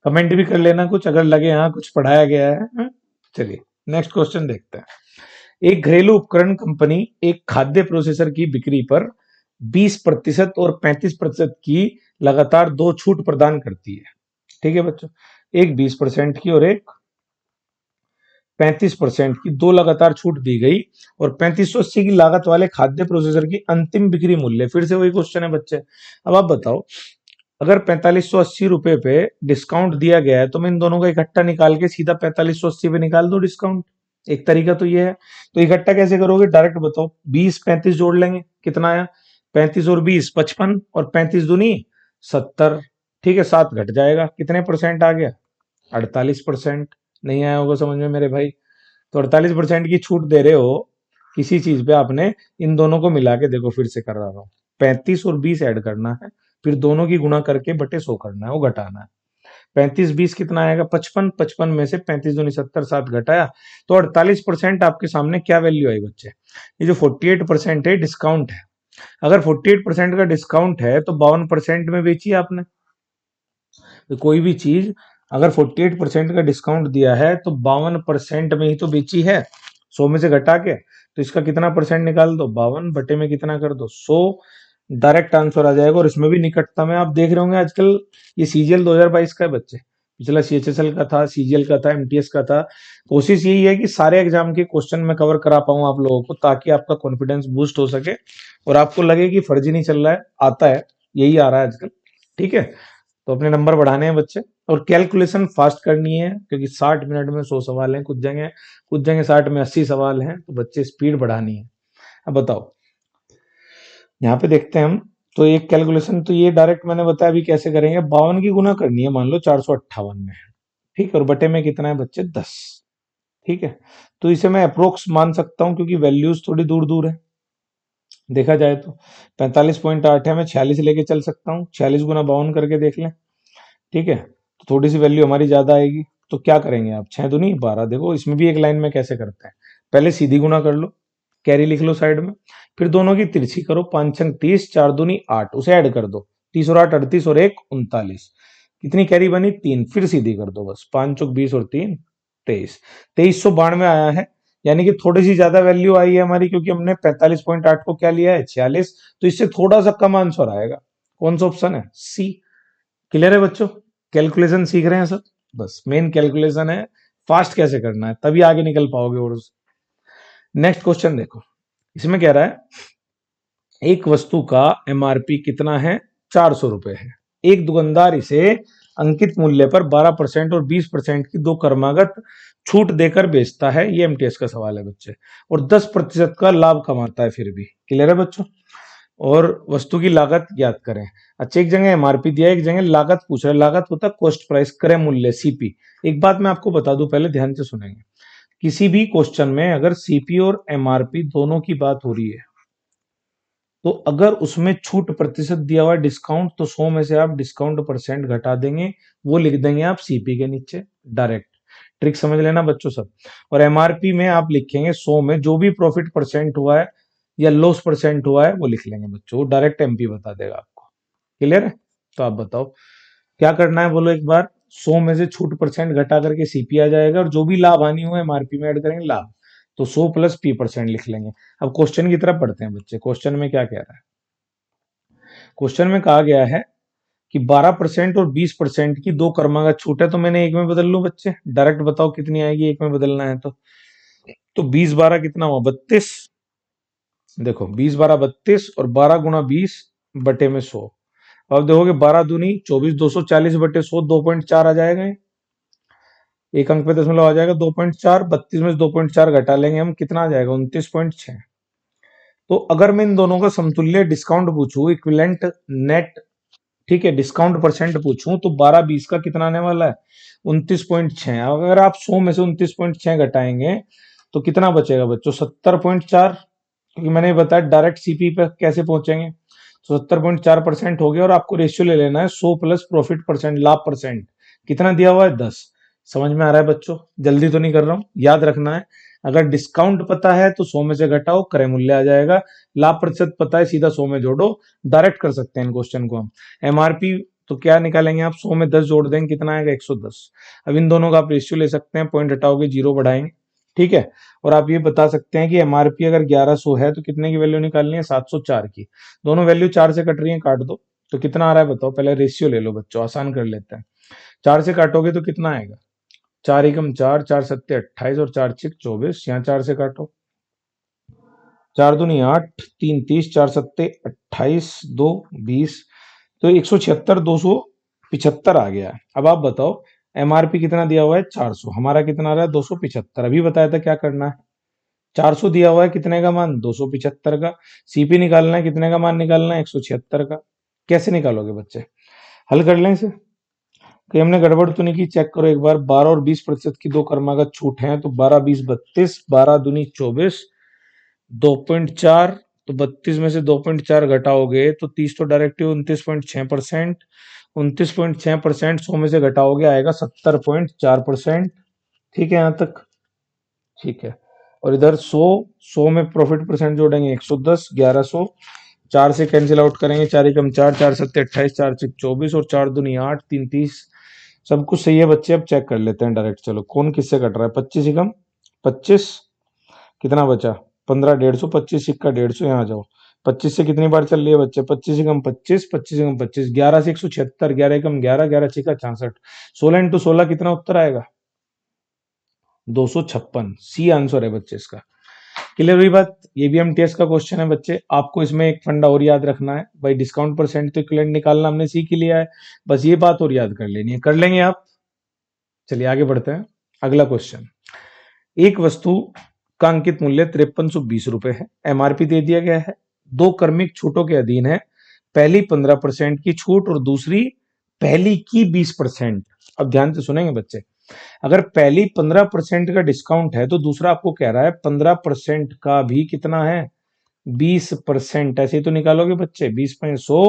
कमेंट भी कर लेना कुछ अगर लगे हाँ कुछ पढ़ाया गया है, हाँ? चलिए नेक्स्ट क्वेश्चन देखते हैं। एक घरेलू उपकरण कंपनी एक खाद्य प्रोसेसर की बिक्री पर 20% और 35% की लगातार दो छूट प्रदान करती है, ठीक है बच्चों। एक 20% की और एक 35% की दो लगातार छूट दी गई, और 3580 की लागत वाले खाद्य प्रोसेसर की अंतिम बिक्री मूल्य, फिर से वही क्वेश्चन है बच्चे। अब आप बताओ, अगर 4580 रुपए पे डिस्काउंट दिया गया है तो मैं इन दोनों का इकट्ठा निकाल के सीधा 4580 पे निकाल दूं डिस्काउंट। एक तरीका तो ये है। तो इकट्ठा कैसे करोगे? डायरेक्ट बताओ, 20 35 जोड़ लेंगे, कितना आया? 35 और 20 55, और 35 दूनी 70, ठीक है, 7 घट जाएगा। कितने परसेंट आ गया? 48%। नहीं आया होगा समझ में मेरे भाई? तो 48% की छूट दे रहे हो किसी चीज पे आपने, इन दोनों को मिला के देखो, फिर से कर रहा हूं। 35 और 20 ऐड करना है, फिर दोनों की गुणा करके बटे 100 करना है, वो घटाना है। 35 20 कितना आएगा? 55, 55 में से 35 दूनी 70, 7 घटाया, तो 48% आपके सामने क्या वैल्यू आई बच्चे? ये जो 48% है डिस्काउंट है। अगर 48% का डिस्काउंट है तो 52% में बेची आपने। तो कोई भी चीज अगर 48% का डिस्काउंट दिया है तो 52% में ही तो बेची है, 100 में से घटा के। तो इसका कितना परसेंट निकाल दो? 52 बटे में कितना कर दो? 100। डायरेक्ट आंसर आ जाएगा। और इसमें भी निकटता में आप देख रहे होंगे आजकल ये सीजीएल 2022 का है बच्चे। पिछला सीएचएसएल का था, सीजीएल का था, एमटीएस का था। कोशिश यही है कि सारे एग्जाम के क्वेश्चन में कवर करा पाऊं आप लोगों को, ताकि आपका कॉन्फिडेंस बूस्ट हो सके और आपको लगे कि फर्जी नहीं चल रहा है, आता है, यही आ रहा है आजकल, ठीक है। तो अपने नंबर बढ़ाने हैं बच्चे, और कैलकुलेशन फास्ट करनी है, क्योंकि 60 मिनट में 100 सवाल हैं, कुछ जगह 60 में 80 सवाल हैं, तो बच्चे स्पीड बढ़ानी है। अब बताओ, यहाँ पे देखते हैं हम। तो एक कैलकुलेशन तो ये डायरेक्ट मैंने बताया, अभी कैसे करेंगे। 52 की गुना करनी है मान लो 458 में, ठीक है, और बटे में कितना है बच्चे? 10, ठीक है। तो इसे मैं अप्रोक्स मान सकता हूँ क्योंकि वैल्यूज थोड़ी दूर दूर है। देखा जाए तो 45.8 है, मैं 46 लेके चल सकता हूँ। 46 गुना 52 करके देख लें, ठीक है, तो थोड़ी सी वैल्यू हमारी ज्यादा आएगी। तो क्या करेंगे आप, 6 दूनी 12। देखो इसमें भी एक लाइन में कैसे करते हैं, पहले सीधी गुना कर लो, कैरी लिख लो साइड में, फिर दोनों की तिरछी करो, 5 छंग 30, 4 दूनी 8, उसे ऐड कर दो, 30 और 8 38 और 1 39, कितनी कैरी बनी 3, फिर सीधी कर दो बस, 5 चौक 20 और 3 23, 2392 आया है। यानी कि थोड़ी सी ज्यादा वैल्यू आई है हमारी, क्योंकि हमने 45.8 को क्या लिया है 46, तो इससे थोड़ा सा कम आंसर आएगा। कौन सा ऑप्शन है, सी। क्लियर है बच्चों, कैलकुलेशन सीख रहे हैं सब, बस मेन कैलकुलेशन है, फास्ट कैसे करना है, तभी आगे निकल पाओगे। और नेक्स्ट क्वेश्चन देखो, इसमें कह रहा है एक वस्तु का एमआरपी कितना है, 400 रुपए है। एक दुकानदार इसे अंकित मूल्य पर 12% और 20% की दो क्रमागत छूट देकर बेचता है, ये एमटीएस का सवाल है बच्चे, और 10% का लाभ कमाता है फिर भी। क्लियर है बच्चों, और वस्तु की लागत ज्ञात करें। अच्छा, एक जगह एमआरपी दिया है, एक जगह लागत पूछ रहा है, लागत होता है कॉस्ट प्राइस, क्रय मूल्य सीपी। एक बात मैं आपको बता दूं, पहले ध्यान से सुनेंगे, किसी भी क्वेश्चन में अगर सीपी और एमआरपी दोनों की बात हो रही है, तो अगर उसमें छूट प्रतिशत दिया हुआ है डिस्काउंट, तो 100 में से आप डिस्काउंट परसेंट घटा देंगे, वो लिख देंगे आप सीपी के नीचे डायरेक्ट। ट्रिक समझ लेना बच्चों सब। और एमआरपी में आप लिखेंगे 100 में जो भी प्रॉफिट परसेंट हुआ है या लॉस परसेंट हुआ है वो लिख लेंगे बच्चों, वो डायरेक्ट एमपी बता देगा आपको। क्लियर है, तो आप बताओ क्या करना है, बोलो एक बार। 100 में से छूट परसेंट घटा करके सीपी आ जाएगा, और जो भी लाभ हानि हुआ एमआरपी में ऐड करेंगे लाभ, तो 100 प्लस पी परसेंट लिख लेंगे। अब क्वेश्चन की तरफ पढ़ते हैं बच्चे, क्वेश्चन में क्या कह रहा है। क्वेश्चन में कहा गया है कि 12% और 20% की दो क्रमागत छूट है, तो मैंने एक में बदल लूं बच्चे, डायरेक्ट बताओ कितनी आएगी, एक में बदलना है तो 20 12 कितना हुआ 32। देखो 20 12 32, और 12 गुना 20 बटे में 100। अब देखोगे 12 दूनी 24, 240 बटे 100, 2.4 आ जाएगा ये। एक अंक पे दशमलव आ जाएगा 2.4, 32 में से 2.4 घटा लेंगे हम, कितना आ जाएगा 29.6। तो अगर मैं इन दोनों का समतुल्य डिस्काउंट पूछूं, इक्विवेलेंट नेट, ठीक है, डिस्काउंट परसेंट पूछूं, तो 12 20 का कितना आने वाला है 29.6। अगर आप 100 में से 29.6 घटाएंगे तो कितना बचेगा बच्चों 70.4, क्योंकि मैंने बताया डायरेक्ट सीपी पे कैसे पहुंचेंगे, तो 70.4% हो गया। और आपको रेशियो ले लेना है 100 प्लस प्रॉफिट परसेंट, लाभ परसेंट, कितना दिया हुआ है 10। समझ में आ रहा है बच्चों, जल्दी तो नहीं कर रहा हूं, याद रखना है। अगर डिस्काउंट पता है तो 100 में से घटाओ, क्रय मूल्य आ जाएगा। लाभ प्रतिशत पता है, सीधा 100 में जोड़ो, डायरेक्ट कर सकते हैं इन क्वेश्चन को हम। एमआरपी तो क्या निकालेंगे आप, 100 में 10 जोड़ देंगे, कितना आएगा 110। अब इन दोनों का आप रेशियो ले सकते हैं, पॉइंट हटाओगे जीरो बढ़ाएंगे, ठीक है। और आप ये बता सकते हैं कि एमआरपी अगर 1100 है तो कितने की वैल्यू निकालनी है 704 की। दोनों वैल्यू 4 से कट रही है, काट दो, तो कितना आ रहा है बताओ, पहले रेशियो ले लो बच्चों, आसान कर लेते हैं। 4 से काटोगे तो कितना आएगा, 4 एकम 4, 4 सत्ते 28 और 4 छिक 24, यहाँ 4 से काटो, 4 दूनी 8, 3 30, 4 सत्ते 28, 2 20, तो 176 275 आ गया। अब आप बताओ एमआरपी कितना दिया हुआ है 400, हमारा कितना आ रहा है 275। अभी बताया था क्या करना है, 400 दिया हुआ है, कितने का मान 275 का, सीपी निकालना है, कितने का मान निकालना है 176 का। कैसे निकालोगे बच्चे, हल कर लें इसे, कि हमने गड़बड़ तो नहीं की, चेक करो एक बार। 12 और 20% की दो क्रमागत छूट है, तो 12 20 32, 12 दूनी 24, 2.4, तो 32 में से 2.4 घटाओगे तो 30 तो डायरेक्ट 29.6%, 29.6% 100 में से घटाओगे आएगा 70.4%। ठीक है यहाँ तक, ठीक है। और इधर 100, 100 में प्रॉफिट परसेंट जोड़ेंगे 110, 1100, 4 से कैंसिल आउट करेंगे, 4 एकम 4, 4 सत्ते 28, 4 छिक 24 और 4 दूनी 8, 3 30। सब कुछ सही है बच्चे, अब चेक कर लेते हैं डायरेक्ट, चलो कौन किससे कट रहा है। 25 एकम 25, कितना बचा 15, 150, 25 सिक्का 150, यहाँ आ जाओ। 25 से कितनी बार चल रही है बच्चे, 25 एकम 25, 25 एकम 25, 11 से 176, 11 एकम 11, 11 छिका 66, 16 इंटू 16 कितना उत्तर आएगा 256। सी आंसर है बच्चे इसका। क्लियर हुई बात, ये भी एमटीएस का क्वेश्चन है बच्चे। आपको इसमें एक फंडा और याद रखना है भाई, डिस्काउंट परसेंट तो इक्विवेलेंट निकालना हमने सीख ही लिया है, बस ये बात और याद कर लेनी है, कर लेंगे आप। चलिए आगे बढ़ते हैं, अगला क्वेश्चन। एक वस्तु का अंकित मूल्य 5320 रुपए है, एमआरपी दे दिया गया है, दो क्रमिक छूटों के अधीन है, पहली 15% की छूट और दूसरी पहली की 20%। अब ध्यान से सुनेंगे बच्चे, अगर पहली 15% का डिस्काउंट है तो दूसरा आपको कह रहा है 15% का भी कितना है 20%। ऐसे ही तो निकालोगे बच्चे, 20.100,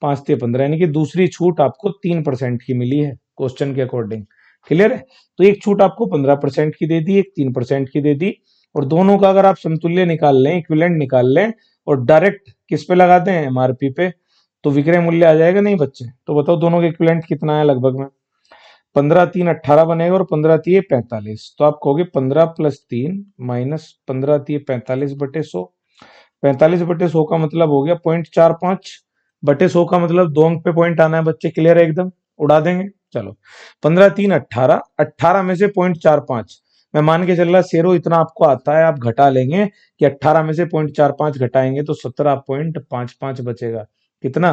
5 ते 15, यानी कि दूसरी छूट आपको 3% की मिली है क्वेश्चन के अकॉर्डिंग। क्लियर है? तो एक छूट आपको 15% की दे दी, एक 3% की दे दी, और दोनों का अगर आप समतुल्य निकाल लें, इक्विवेलेंट निकाल लें और डायरेक्ट किस पे लगा दें, एमआरपी पे, तो विक्रय मूल्य आ जाएगा नहीं बच्चे? तो बताओ दोनों का इक्विवेलेंट कितना है लगभग में? 15×3 = 18 बनेगा और 15×3 = 45। तो आप कहोगे 15+3 माइनस 15×3 = 45/100। 45/100 का मतलब हो गया 0.45 बटे 100 का मतलब 2 अंक पे पॉइंट आना है बच्चे। क्लियर है? एकदम उड़ा देंगे। चलो 15×3 = 18, 18 में से 0.45 मैं मान के चल रहा, शेरो इतना आपको आता है, आप घटा लेंगे कि 18 में से 0.45 घटाएंगे तो 17.55 बचेगा। कितना?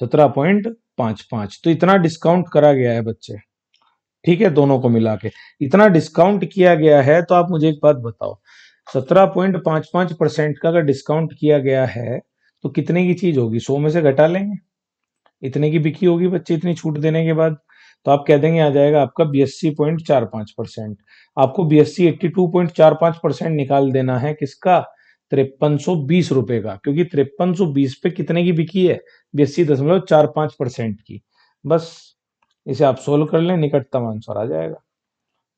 17.55। तो इतना डिस्काउंट करा गया है बच्चे, ठीक है, दोनों को मिला के इतना डिस्काउंट किया गया है। तो आप मुझे एक बात बताओ, 17.55% का अगर डिस्काउंट किया गया है तो कितने की चीज होगी? 100 में से घटा लेंगे, इतने की बिकी होगी बच्चे इतनी छूट देने के बाद। तो आप कह देंगे आ जाएगा आपका 82.45%। आपको BSC 82.45% निकाल देना है, किसका? 5320 रुपए का, क्योंकि 5320 पे कितने की बिकी है? 82.45% की। बस इसे आप सोल्व कर लें, निकटतम आंसर आ जाएगा।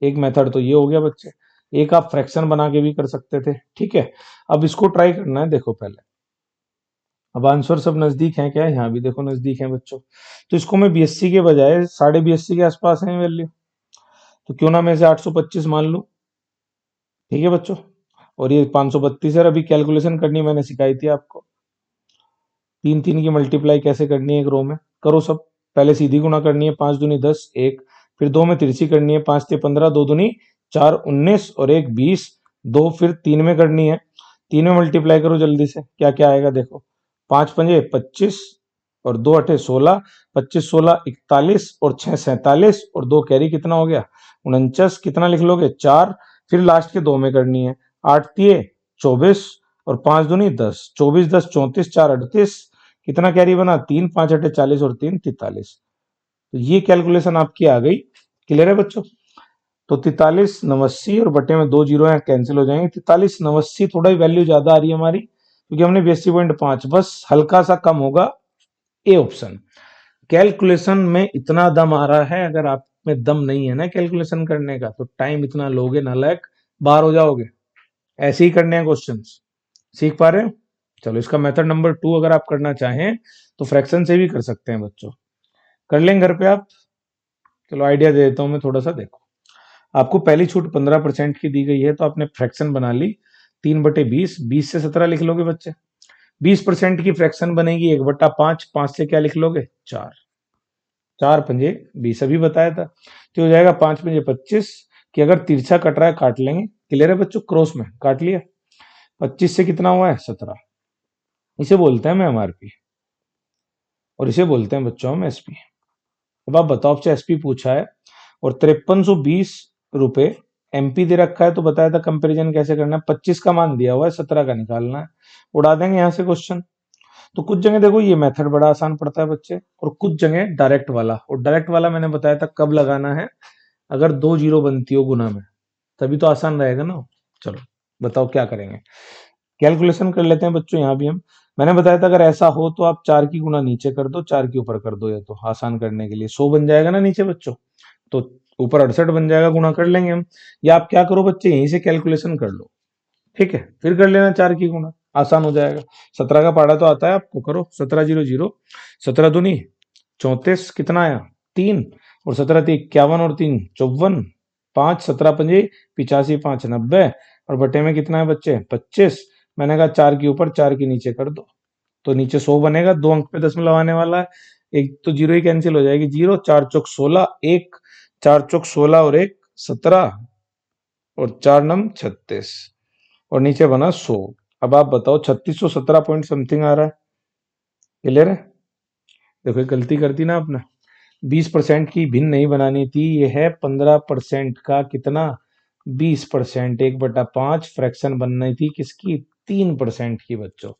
एक मेथड तो ये हो गया बच्चे। एक आप फ्रैक्शन बना के भी कर सकते थे, ठीक है। अब इसको ट्राई करना है, देखो पहले। अब आंसर सब नजदीक है क्या? यहाँ भी देखो नजदीक है बच्चों। तो इसको मैं BSC के बजाय 82.5 के आसपास है वैल्यू, तो क्यों ना मैं इसे 825 मान लूं। ठीक है बच्चों, और ये 532 है। अभी कैलकुलेशन करनी मैंने सिखाई थी आपको, 3 3 की मल्टीप्लाई कैसे करनी है एक रो में। करो सब। पहले सीधी गुणा करनी है, 5 दूनी 10 1, फिर 2 में तिरछी करनी है, 5 3 15, 2 दूनी 4 19 और 1 20, 2 फिर 3 में करनी है, 3 में मल्टीप्लाई करो जल्दी से, क्या क्या आएगा देखो। 5 5 25 और 2 8 16, 25 16 41 और 6 47 और 2 कैरी, कितना हो गया? 49। कितना लिख लोगे? 4। फिर लास्ट के 2 में करनी है, 8 3 24 और 5 दूनी 10, 24 10 34, 4 38, कितना कैरी बना? 3 5 8 40 और 3 43। तो ये कैलकुलेशन आपकी आ गई। क्लियर है बच्चों? तो 43 89 और बटे में 2 जीरो यहाँ कैंसिल हो जाएंगे। 43 89 थोड़ा ही वैल्यू ज्यादा आ रही है हमारी, क्योंकि हमने 82.5, बस हल्का सा कम होगा ए ऑप्शन। कैलकुलेशन में इतना दम आ रहा है, अगर आप में दम नहीं है ना कैलकुलेशन करने का, तो टाइम इतना लोगे नालायक, बाहर हो जाओगे। ऐसे ही करने हैं क्वेश्चंस, सीख पा रहे हो? चलो इसका मेथड नंबर 2 अगर आप करना चाहें तो फ्रैक्शन से भी कर सकते हैं बच्चों, कर लेंगे घर पे आप। चलो आइडिया दे देता हूं मैं थोड़ा सा, देखो। आपको पहली छूट 15% की दी गई है, तो आपने फ्रैक्शन बना ली 3/20, 20 से 17 लिख लोगे बच्चे। 20% की फ्रैक्शन बनेगी 1/5, 5 से क्या लिख लोगे? 4, 4×5 = 20, अभी बताया था। तो हो जाएगा 5×5 = 25, कि अगर तिरछा कट रहा है काट लेंगे। क्लियर है बच्चों? क्रॉस में काट लिया। 25 से कितना हुआ है? 17। इसे बोलते हैं हम MRP, और इसे बोलते हैं बच्चों हम SP। अब आप बताओ, आपसे SP पूछा है और 5320 रुपए MP दे रखा है, तो बताया था कंपैरिजन कैसे करना है। 25 का मान दिया हुआ है, 17 का निकालना है। उड़ा देंगे यहां से क्वेश्चन। तो कुछ जगह देखो ये मेथड बड़ा आसान पड़ता है बच्चे, और कुछ जगह डायरेक्ट वाला। और डायरेक्ट वाला मैंने बताया था कब लगाना है, अगर 2 जीरो बनती हो गुना में, तभी तो आसान रहेगा ना। चलो बताओ क्या करेंगे, कैलकुलेशन कर लेते हैं बच्चों यहाँ भी हम। मैंने बताया था अगर ऐसा हो तो आप 4 की गुना नीचे कर दो, 4 के ऊपर कर दो, या तो आसान करने के लिए 100 बन जाएगा ना नीचे बच्चों, तो ऊपर 68 बन जाएगा, गुना कर लेंगे हम। या आप क्या करो बच्चे, यहीं से कैलकुलेशन कर लो, ठीक है, फिर कर लेना 4 की गुना, आसान हो जाएगा। 17 का पाड़ा तो आता है आपको, करो। 17 0 0, 17 दूनी 34, कितना आया? 3, और 17 3 51 और 3 54, 5 17 पंजे 85, 5 90, और बटे में कितना है बच्चे? 25। मैंने कहा 4 के ऊपर 4 के नीचे कर दो, तो नीचे 100 बनेगा। 2 अंक पे दशमलव आने वाला है, एक तो जीरो ही कैंसिल हो जाएगी। 0 4 चौक 16, 1 4 चौक 16 और 1 17, और 4 नम 36, और नीचे बना 100। अब आप बताओ 3617 पॉइंट समथिंग आ रहा है। क्लियर है? देखो एक गलती कर दी ना आपने, 20% की भिन्न नहीं बनानी थी, ये है 15% का कितना? 20%, 1/5 फ्रैक्शन बननी थी किसकी? 3% की बच्चों।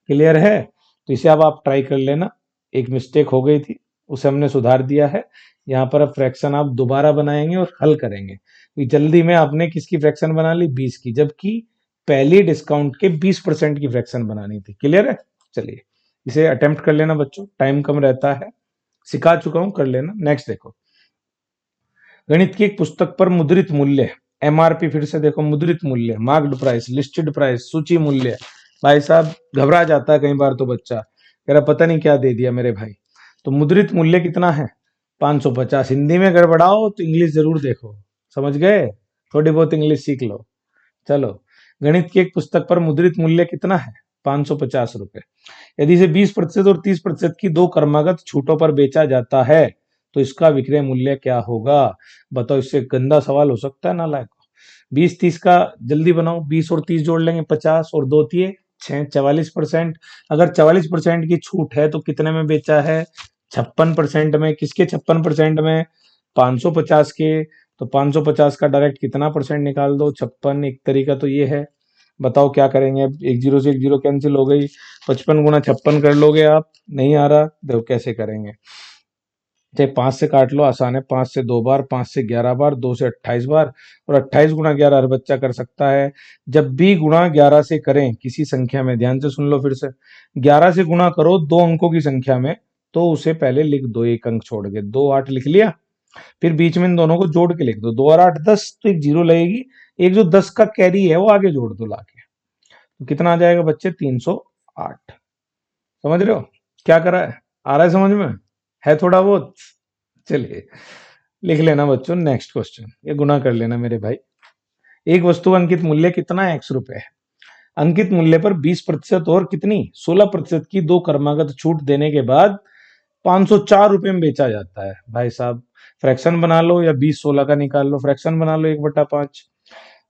क्लियर है? तो इसे अब आप ट्राई कर लेना, एक मिस्टेक हो गई थी उसे हमने सुधार दिया है। यहाँ पर अब फ्रैक्शन आप दोबारा बनाएंगे और हल करेंगे। तो जल्दी में आपने किसकी फ्रैक्शन बना ली? 20 की, जबकि पहली डिस्काउंट के 20% की फ्रैक्शन बनानी थी। क्लियर है? चलिए इसे अटेम्प्ट कर लेना बच्चों, टाइम कम रहता है, सिखा चुका हूं, कर लेना। नेक्स्ट देखो, गणित की एक पुस्तक पर मुद्रित मूल्य, एमआरपी, फिर से देखो मुद्रित मूल्य, मार्क्ड प्राइस, लिस्टेड प्राइस, सूची मूल्य। भाई साहब घबरा जाता है कई बार तो बच्चा, कह रहा पता नहीं क्या दे दिया मेरे भाई। तो मुद्रित मूल्य कितना है? 550। हिंदी में गड़बड़ाओ तो इंग्लिश जरूर देखो, समझ गए? थोड़ी बहुत इंग्लिश सीख लो। चलो, गणित की एक पुस्तक पर मुद्रित मूल्य कितना है? 550 रुपए। यदि इसे 20% और 30% की दो क्रमागत छूटों पर बेचा जाता है तो इसका विक्रय मूल्य क्या होगा? बताओ, इससे गंदा सवाल हो सकता है नालायक? 20-30 का जल्दी बनाओ, 20 और 30 जोड़ लेंगे 50 और 2 तिये 6, 44%। अगर 44% की छूट है तो कितने में बेचा है? 56% में। किसके 56% में? 550 के। तो 550 का डायरेक्ट कितना परसेंट निकाल दो? 56। एक तरीका तो ये है। बताओ क्या करेंगे अब? एक जीरो से एक जीरो कैंसिल हो गई, 55 गुना 56 कर लोगे आप? नहीं आ रहा? देखो कैसे करेंगे। चाहे 5 से काट लो, आसान है। 5 से 2 बार, 5 से 11 बार, 2 से 28 बार, और 28 गुना 11 हर बच्चा कर सकता है। जब भी गुणा 11 से करें किसी संख्या में, ध्यान से सुन लो फिर से, 11 से गुणा करो दो अंकों की संख्या में तो उसे पहले लिख दो एक अंक छोड़ के। 2 8 लिख लिया, फिर बीच में इन दोनों को जोड़ के लिख दो। 2 और 8 10, तो एक जीरो लगेगी। एक जो 10 का कैरी है वो आगे जोड़ दो लाके, तो कितना आ जाएगा बच्चे? 308। समझ रहे हो क्या करा है? आ रहा है समझ में? है थोड़ा बहुत? चलिए लिख लेना बच्चों नेक्स्ट क्वेश्चन, ये गुना कर लेना मेरे भाई। एक वस्तु का अंकित मूल्य कितना है? ₹X है। अंकित मूल्य पर 20% और कितनी 16% की दो क्रमागत छूट देने के बाद 504 रुपए में बेचा जाता है। भाई साहब फ्रैक्शन बना लो या 20 16 का निकाल लो, फ्रैक्शन बना लो 1/5।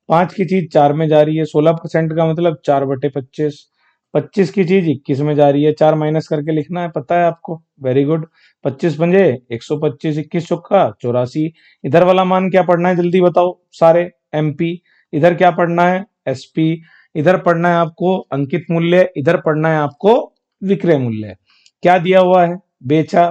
5 की चीज 4 में जा रही है, 16% का मतलब 4/25। 25 की चीज 21 में जा रही है, 4 माइनस करके लिखना है, पता है आपको? Very good. 25 पंजे 125, 21 चौका 84। इधर वाला मान क्या पढ़ना है जल्दी बताओ सारे? एमपी। इधर क्या पढ़ना है? एसपी। इधर पढ़ना है आपको अंकित मूल्य, इधर पढ़ना है आपको विक्रय मूल्य। क्या दिया हुआ है? बेचा,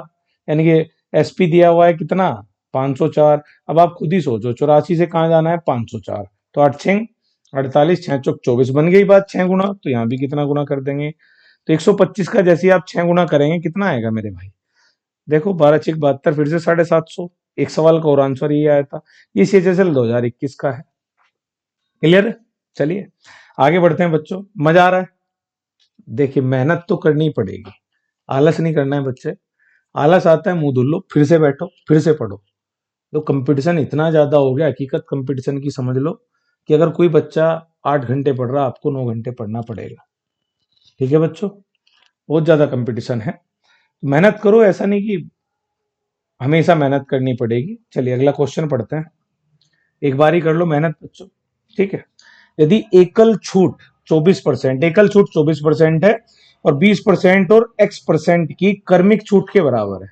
यानी कि एसपी दिया हुआ है कितना? 504। अब आप खुद ही सोचो 84 से कहां जाना है? 504। तो 8 6 48, 6 चौक 24 बन गई बात। 6 गुना, तो यहाँ भी कितना गुना कर देंगे? तो 125 का जैसे ही आप 6 गुना करेंगे कितना आएगा मेरे भाई? देखो 12 6 72, फिर से 750। एक सवाल का और आंसर ये आया था। ये CHSL 2021 का है। क्लियर? चलिए आगे बढ़ते हैं बच्चों, मजा आ रहा है? देखिए मेहनत तो करनी पड़ेगी, आलस नहीं करना है बच्चे। आलस आता है मुंह धुल लो, फिर से बैठो, फिर से पढ़ो। तो कंपटीशन इतना ज्यादा हो गया, हकीकत कंपटीशन की समझ लो, कि अगर कोई बच्चा 8 घंटे पढ़ रहा, आपको 9 घंटे पढ़ना पड़ेगा। ठीक है बच्चों, बहुत ज्यादा कंपटीशन है। तो मेहनत करो, ऐसा नहीं कि हमेशा मेहनत करनी पड़ेगी। चलिए अगला क्वेश्चन पढ़ते हैं, एक बार ही कर लो मेहनत बच्चों, ठीक है? यदि एकल छूट 24%, एकल छूट 24% है और 20% और X% की क्रमिक छूट के बराबर है।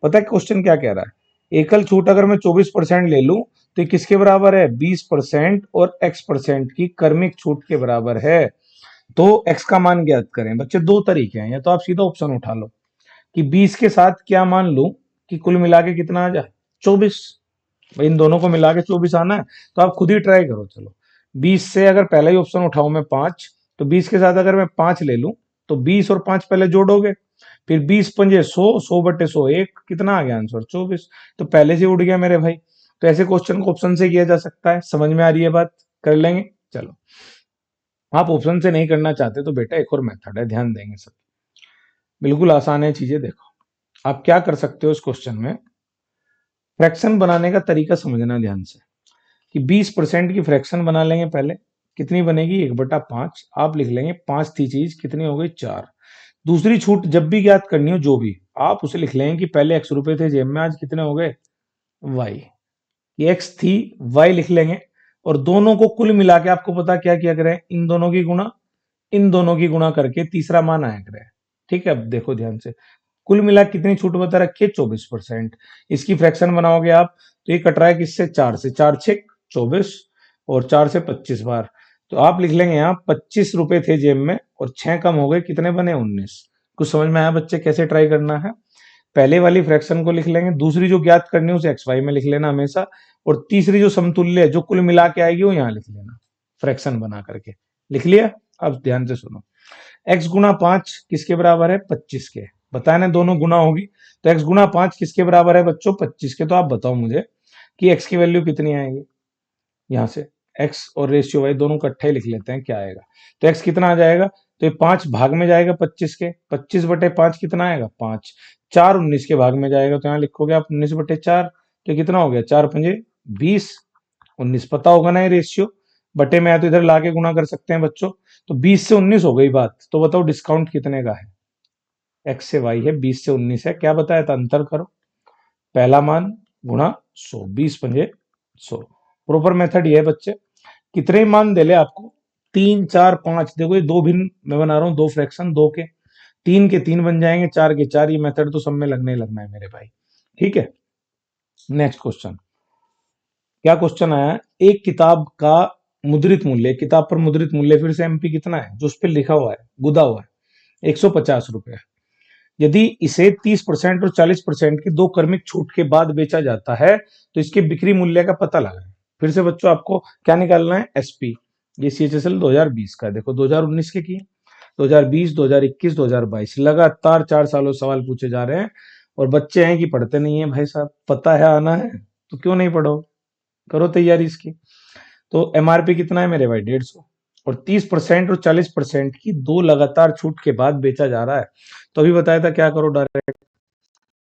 पता है क्वेश्चन क्या कह रहा है? एकल छूट अगर मैं 24% ले लूं तो ये किसके बराबर है? 20% और X% की क्रमिक छूट के बराबर है। तो X का मान ज्ञात करें। बच्चे दो तरीके हैं, या तो आप सीधा ऑप्शन उठा लो कि 20 के साथ क्या मान लूं कि कुल मिला के कितना आ जाए? 24। भाई इन दोनों को मिला के 24 आना है, तो आप खुद ही ट्राई करो। चलो 20 से अगर पहला ही ऑप्शन उठाऊं मैं 5, तो 20 के साथ अगर मैं 5 ले लूं तो 20 और 5 पहले जोड़ोगे, फिर 20 पंजे 100, 100/100 एक, कितना आ गया आंसर? 24। तो पहले से उड़ गया मेरे भाई। तो ऐसे क्वेश्चन को ऑप्शन से किया जा सकता है। समझ में आ रही है बात? कर लेंगे। चलो आप ऑप्शन से नहीं करना चाहते तो बेटा एक और मेथड है, ध्यान देंगे सब, बिल्कुल आसान है चीजें। देखो आप क्या कर सकते हो इस क्वेश्चन में, फ्रैक्शन बनाने का तरीका समझना ध्यान से, कि 20% की फ्रैक्शन बना लेंगे पहले। कितनी बनेगी? 1/5। आप लिख लेंगे 5 थी चीज, कितनी हो गई? 4। दूसरी छूट जब भी ज्ञात करनी हो जो भी, आप उसे लिख लेंगे कि पहले X रुपए थे जेब में, आज कितने हो गए? Y। ये X थी, Y लिख लेंगे। और दोनों को कुल मिला के आपको पता क्या किया करें? इन दोनों की गुणा, इन दोनों की गुणा करके तीसरा मान आया करें। ठीक है, अब देखो ध्यान से, कुल मिला कितनी छूट बता रखी है? 24%। इसकी फ्रैक्शन बनाओगे आप तो ये कट रहा है किससे? 4 से। 4 6 24 और 4 से 25 बार। तो आप लिख लेंगे यहाँ 25 रुपए थे जेब में और 6 कम हो गए, कितने बने? 19। कुछ समझ में आया बच्चे कैसे ट्राई करना है? पहले वाली फ्रैक्शन को लिख लेंगे, दूसरी जो ज्ञात करनी है उसे एक्स वाई में लिख लेना हमेशा, और तीसरी जो समतुल्य है जो कुल मिला के आएगी वो यहाँ लिख लेना फ्रैक्शन बना करके। लिख लिया? अब ध्यान से सुनो, x गुना 5 किसके बराबर है? 25 के। बताया ना दोनों गुना होगी, तो x गुना 5 किसके बराबर है बच्चों? 25 के। तो आप बताओ मुझे कि एक्स की वैल्यू कितनी आएगी। यहाँ से एक्स और रेशियो वाई दोनों इकट्ठे ही लिख लेते हैं क्या आएगा। तो एक्स कितना आ जाएगा, तो ये 5 भाग में जाएगा 25 के, 25/5 कितना आएगा 5। 4 19 के भाग में जाएगा, तो यहाँ लिखोगे आप 19/4, तो कितना हो गया 4×5 = 20। 19 पता होगा ना ये रेशियो, बटे में है तो इधर लाके गुना कर सकते हैं बच्चों। तो 20 से 19 हो गई बात, तो बताओ डिस्काउंट कितने का है। एक्स से वाई है, 20 से 19 है, क्या बताया था अंतर करो, पहला मान गुणा 100, 20×100। प्रॉपर मेथड ये है बच्चे, कितने मान दे ले आपको, 3 4 5, देखो ये दो भिन्न मैं बना रहा हूं, दो फ्रैक्शन, दो के 3 के 3 बन जाएंगे, 4 के 4, ये मेथड तो सब में लगना ही लगना है मेरे भाई। ठीक है, नेक्स्ट क्वेश्चन, क्या क्वेश्चन आया, एक किताब का मुद्रित मूल्य, किताब पर मुद्रित मूल्य फिर से एमपी कितना है, जो उस पर लिखा हुआ है गुदा हुआ है 150 रुपए। यदि इसे 30% और 40% की दो क्रमिक छूट के बाद बेचा जाता है तो इसके बिक्री मूल्य का पता लगाएं। फिर से बच्चों आपको क्या निकालना है, एसपी। ये सीएचएसएल 2020 का है, देखो 2019 के किए, 2020 2021 2022 लगातार 4 सालों सवाल पूछे जा रहे हैं। और बच्चे हैं कि पढ़ते नहीं है भाई साहब, पता है आना है तो क्यों नहीं पढ़ो, करो तैयारी इसकी। तो एमआरपी कितना है मेरे भाई 150, और 30% और 40% की दो लगातार छूट के बाद बेचा जा रहा है। तो अभी बताया था क्या करो, डायरेक्ट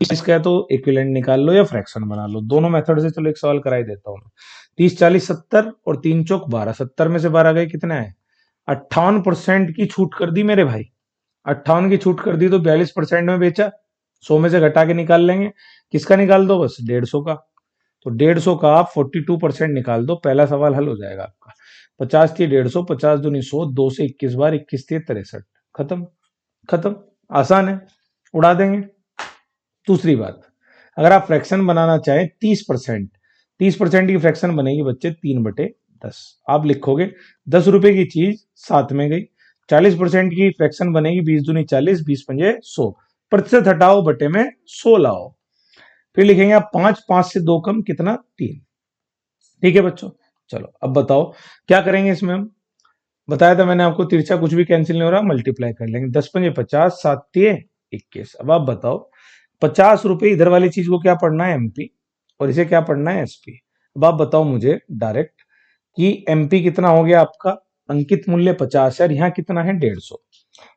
इसका तो इक्विवेलेंट निकाल लो या फ्रैक्शन बना लो, दोनों मेथड से चलो एक सवाल कराई देता हूँ। 30 40 70 और 3 चौक 12, 70 में से 12 गए कितना है 58% की छूट कर दी मेरे भाई। 58 की छूट कर दी तो 42% में बेचा, 100 में से घटा के निकाल लेंगे, किसका निकाल दो बस 150 का। तो 150 का आप 42% निकाल दो, पहला सवाल हल हो जाएगा आपका। 50 थी 150, 50 दूनी 100, 2 से 21 बार 21 थी 63, खत्म। खत्म, आसान है, उड़ा देंगे। दूसरी बात, अगर आप फ्रैक्शन बनाना चाहें 30%, 30% की फ्रैक्शन बनेगी बच्चे 3/10। आप लिखोगे 10 रुपए की चीज 7 में गई, 40% की फ्रैक्शन बनेगी 20 दूनी 40, 20×5 = 100, प्रतिशत हटाओ बटे में 100 लाओ, फिर लिखेंगे आप 5, 5 से 2 कम कितना 3। ठीक है बच्चों, चलो अब बताओ क्या करेंगे इसमें हम, बताया था मैंने आपको तिरछा कुछ भी कैंसिल नहीं हो रहा, मल्टीप्लाई कर लेंगे, 10×5 = 50, 7×3 = 21। अब आप बताओ 50 रुपए इधर वाली चीज को क्या पढ़ना है एमपी, और इसे क्या पढ़ना है एसपी। अब आप बताओ मुझे डायरेक्ट कि एमपी कितना हो गया आपका, अंकित मूल्य 50 है और यहाँ कितना है 150।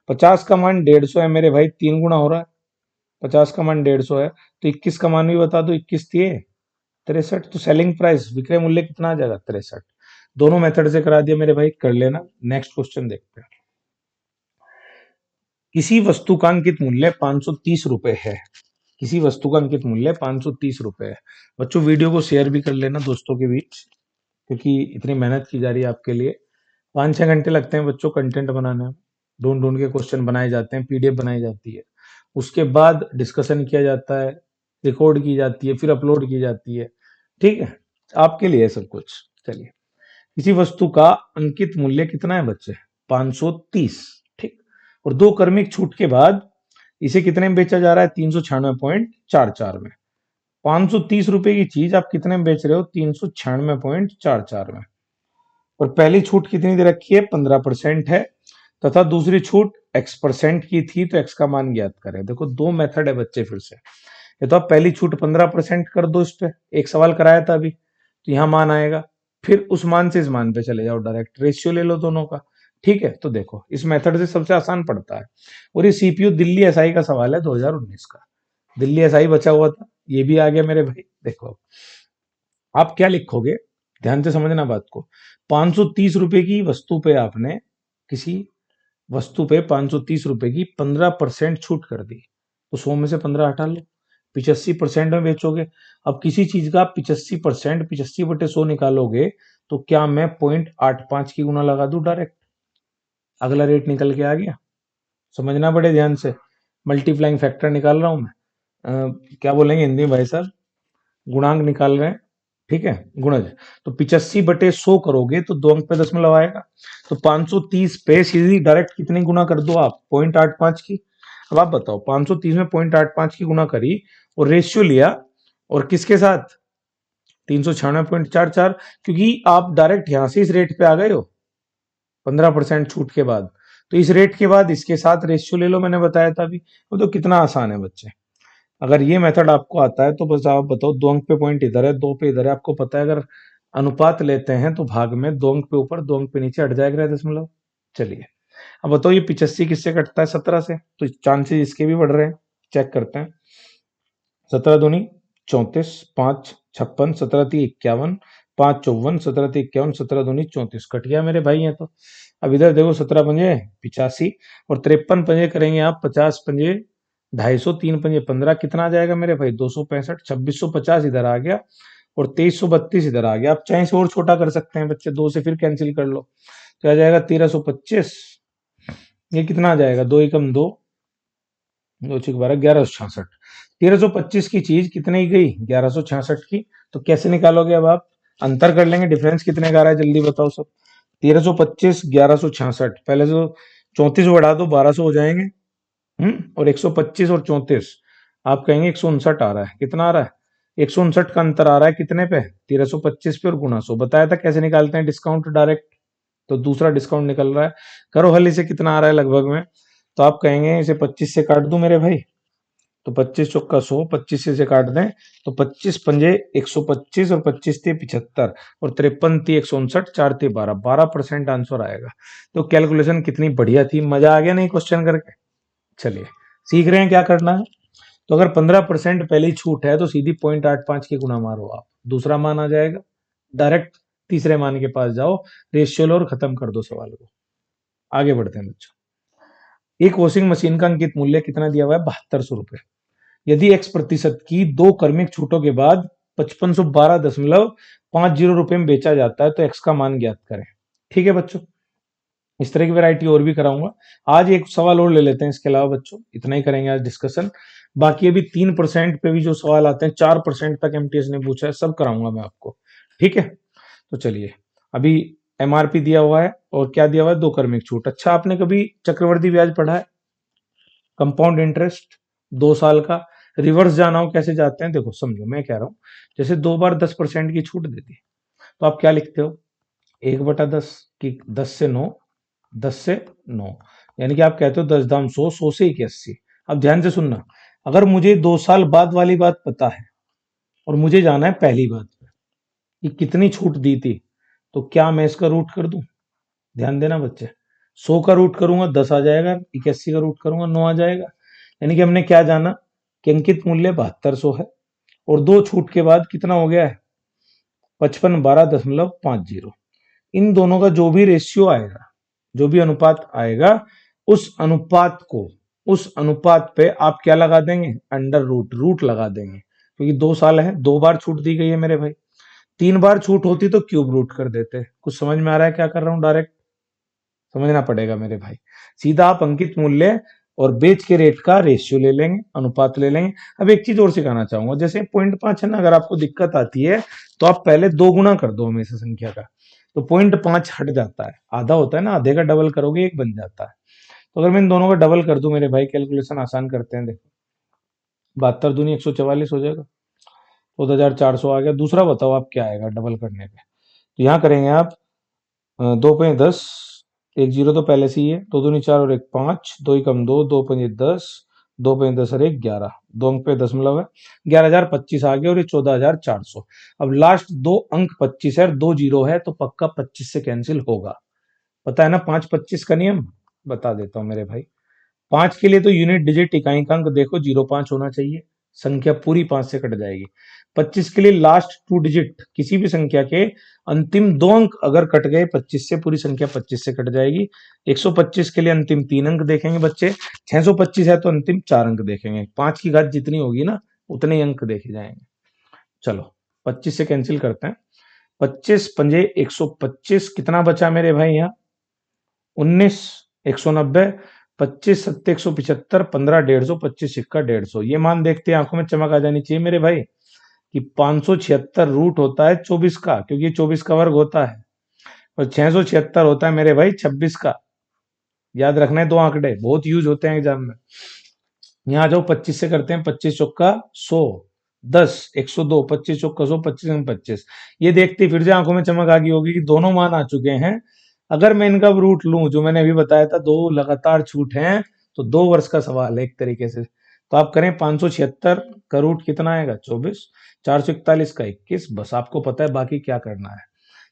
50 का मान 150 है मेरे भाई, 3 गुना हो रहा है, 50 का मान 150 है, तो 21 का मान भी बता दो, 21 थी 63, तो सेलिंग प्राइस विक्रय मूल्य कितना आ जाएगा 63। दोनों मेथड से करा दिया मेरे भाई, कर लेना। नेक्स्ट क्वेश्चन देखते हैं, किसी वस्तु का अंकित मूल्य 530 रुपए है, किसी वस्तु का अंकित मूल्य 530 रुपए है। बच्चों वीडियो को शेयर भी कर लेना दोस्तों के बीच, क्योंकि इतनी मेहनत की जा रही है आपके लिए। 5-6 घंटे लगते हैं बच्चों कंटेंट बनाने में, ढूंढ ढूंढ के क्वेश्चन बनाए जाते हैं, पीडीएफ बनाई जाती है, उसके बाद डिस्कशन किया जाता है, रिकॉर्ड की जाती है, फिर अपलोड की जाती है। ठीक है, आपके लिए सब कुछ। चलिए, किसी वस्तु का अंकित मूल्य कितना है बच्चे 530, ठीक, और दो क्रमिक छूट के बाद इसे कितने में बेचा जा रहा है 396.44 में। 530 रुपए की चीज आप कितने में बेच रहे हो 396.44 में, और पहली छूट कितनी दे रखी है 15% है, तथा दूसरी छूट x% की थी, तो x का मान ज्ञात करें। देखो दो मेथड है बच्चे, फिर से ये तो आप पहली छूट 15% कर दो, इस पे एक सवाल कराया था अभी, तो यहाँ मान आएगा, फिर उस मान से इस मान पे चले जाओ, डायरेक्ट रेशियो ले लो दोनों का। ठीक है, तो देखो इस मेथड से सबसे आसान पड़ता है, और ये सीपीयू दिल्ली एसआई का सवाल है 2019 का, दिल्ली एसआई बचा हुआ था, ये भी आ गया मेरे भाई। देखो आप क्या लिखोगे, ध्यान से समझना बात को, 530 रुपए की वस्तु पे आपने, किसी वस्तु पे 530 रुपए की 15% छूट कर दी, तो 100 में से 15 हटा लो, 85% में बेचोगे। अब किसी चीज का 85%, 85/100 निकालोगे, तो क्या मैं 0.85 की गुना लगा दूं डायरेक्ट, अगला रेट निकल के आ गया। समझना बड़े ध्यान से, मल्टीप्लाइंग फैक्टर निकाल रहा हूं मैं, क्या बोलेंगे हिंदी में भाई साहब, गुणांक निकाल रहे हैं। ठीक है, गुणज, तो 85/100 करोगे तो 2 अंक पे दशमलव आएगा, तो 530 पे सीधी डायरेक्ट कितनी गुना कर दो आप 0.85 की। अब आप बताओ 530 में 0.85 की गुना करी और रेशियो लिया, और किसके साथ 396.44, क्योंकि आप डायरेक्ट यहां से इस रेट पे आ गए हो 15% छूट के बाद, तो इस रेट के बाद इसके साथ रेशियो ले लो, मैंने बताया था अभी। वो तो कितना आसान है बच्चे। अगर ये मेथड आपको आता है तो बस आप बताओ, 2 अंक पे पॉइंट इधर है, 2 पे इधर है, आपको पता है अगर अनुपात लेते हैं तो भाग में 2 अंक पे ऊपर 2 अंक पे नीचे हट जाएगा दशमलव। चलिए अब बताओ ये 85 किससे कटता है? 17 से, तो चांसेस इसके भी बढ़ रहे हैं। चेक करते हैं। 17 दूनी 34, 5 56, 17 3 51, 5 54, 17 3 51, 17 दूनी 34, कट गया मेरे भाई। है तो अब इधर देखो, 17 पंजे 85 और 53 पंजे करेंगे आप, 50 पंजे 250, 3 पंजे 15, कितना आ जाएगा मेरे भाई? 265। 2650 इधर आ गया और 2332 इधर आ गया। आप चाहे इसे और छोटा कर सकते हैं बच्चे, 2 से फिर कैंसिल कर लो तो आ जाएगा 1325। ये कितना आ जाएगा? 2 एकम 2, 2 6 12, 1166। 1325 की चीज कितने की गई? 1166 की। तो कैसे निकालोगे अब आप? अंतर कर लेंगे, डिफरेंस कितने का आ रहा है जल्दी बताओ सब। 1325 1166, पहले तो 34 बढ़ा दो 1200 हो जाएंगे। और 125 और 34, आप कहेंगे 159 आ रहा है। कितना आ रहा है? 159 का अंतर आ रहा है कितने पे? 1325 पे और गुना 100। बताया था कैसे निकालते हैं डिस्काउंट डायरेक्ट, तो दूसरा डिस्काउंट निकल रहा है। करो हल, इसे कितना आ रहा है लगभग में? तो आप कहेंगे इसे 25 से काट दूं मेरे भाई, तो 25 चौका 100, 25 से काट दें तो 25 पंजे 125 और 25 × 3 = 75 और 53 × 3 = 159, 4 × 3 = 12, 12% आंसर आएगा। तो कैलकुलेशन कितनी बढ़िया थी, मजा आ गया नहीं क्वेश्चन करके? चलिए सीख रहे हैं क्या करना है। तो अगर 15% पहले ही छूट है तो सीधी 0.85 के गुना मारो आप, दूसरा मान आ जाएगा। डायरेक्ट तीसरे मान के पास जाओ, रेशियो लो और खत्म कर दो सवाल को। आगे बढ़ते हैं बच्चों। एक वॉशिंग मशीन का अंकित मूल्य कितना दिया हुआ है? 7200 रुपए। यदि x प्रतिशत की 2 क्रमिक छूटों के बाद 5512.50 रुपए में बेचा जाता है तो x का मान ज्ञात करें। ठीक है बच्चों, इस तरह की वैरायटी और भी कराऊंगा। आज एक सवाल और ले लेते हैं इसके अलावा बच्चों, इतना ही करेंगे आज डिस्कशन। बाकी अभी 3% पे भी जो सवाल आते हैं, 4% तक एमटीएस ने पूछा है, सब कराऊंगा मैं आपको। ठीक है, तो चलिए अभी एमआरपी दिया हुआ है और क्या दिया हुआ है? 2 क्रमिक छूट। अच्छा, आपने कभी चक्रवृद्धि ब्याज पढ़ा है? कंपाउंड इंटरेस्ट 2 साल का। रिवर्स जाना हो कैसे जाते हैं? देखो समझो, मैं कह रहा हूं जैसे 2 बार 10% की छूट देती, तो आप क्या लिखते हो? 1/10 की 10 से 9, 10 से 9, यानी कि आप कहते हो 10 दाम 100, 100 से 81। अब ध्यान से सुनना, अगर मुझे 2 साल बाद वाली बात पता है और मुझे जाना है पहली बात पे कि कितनी छूट दी थी, तो क्या मैं इसका रूट कर दूं? ध्यान देना बच्चे, 100 का रूट करूंगा 10 आ जाएगा, 81 का रूट करूंगा 9 आ जाएगा। यानी कि हमने क्या जाना कि अंकित मूल्य 7200 है और 2 छूट के बाद कितना हो गया है? 5512.50। इन दोनों का जो भी रेशियो आएगा, जो भी अनुपात आएगा, उस अनुपात पे आप क्या लगा देंगे? अंडर रूट, रूट लगा देंगे, क्योंकि 2 साल है, 2 बार छूट दी गई है मेरे भाई। 3 बार छूट होती तो क्यूब रूट कर देते। कुछ समझ में आ रहा है क्या कर रहा हूं? डायरेक्ट समझना पड़ेगा मेरे भाई। सीधा आप अंकित मूल्य और बेच के रेट का रेशियो ले लेंगे, अनुपात ले लेंगे। अब एक चीज और सिखाना चाहूंगा, जैसे 0.5 है ना, अगर आपको दिक्कत आती है तो आप पहले 2 गुना कर दो हमेशा संख्या का, तो 0.5 हट जाता है, आधा होता है ना, आधे का डबल करोगे 1 बन जाता है। तो अगर मैं इन दोनों का डबल कर दूं मेरे भाई, कैलकुलेशन आसान करते हैं, देखो 72 दूनी 144 हो जाएगा, 1400 आ गया। दूसरा बताओ आप क्या आएगा डबल करने पे? तो यहाँ करेंगे आप 2 × 5 = 10, 1 0 तो पहले से ही है, 2 दूनी 4 और 1 5, 2 एकम 2, 2 पंजे 10, 2 पंजे 10 और 1 11, 2 अंक पे दशमलव है, 11025 आ गया और ये 14400। अब लास्ट 2 अंक 25 है और 2 जीरो है, तो पक्का 25 से कैंसिल होगा। पता है ना 5 25 का नियम? बता देता हूँ मेरे भाई। 5 के लिए तो यूनिट डिजिट इकाई का अंक देखो 05 होना चाहिए, संख्या पूरी 5 से कट जाएगी। 25 के लिए लास्ट 2 डिजिट किसी भी संख्या के अंतिम 2 अंक अगर कट गए 25 से, पूरी संख्या 25 से कट जाएगी। 125 के लिए अंतिम 3 अंक देखेंगे बच्चे, 625 है तो अंतिम 4 अंक देखेंगे। 5 की घात जितनी होगी ना, उतने ही अंक देखे जाएंगे। चलो 25 से कैंसिल करते हैं। 25 पंजे 125, कितना बचा मेरे भाई यहाँ? 19, 190, 25 × 7 = 175, 15 150, 25 × 150। ये मान देखते हैं, आंखों में चमक आ जानी चाहिए मेरे भाई कि 576 रूट होता है 24 का, क्योंकि 24 का वर्ग होता है, और 676 होता है मेरे भाई 26 का। याद रखना है, 2 आंकड़े बहुत यूज होते हैं एग्जाम में। यहाँ जाओ 25 से करते हैं, 25 चौका 100, 10, 102, 25 चौका 100, 25 ये देखते फिर से आंखों में चमक आ गई होगी कि दोनों मान आ चुके हैं। अगर मैं इनका रूट लूं, जो मैंने अभी बताया था, 2 लगातार छूट हैं, तो 2 वर्ष का सवाल है एक तरीके से। तो आप करें 576 का रूट कितना आएगा 24, 441 का 21, बस आपको पता है बाकी क्या करना है।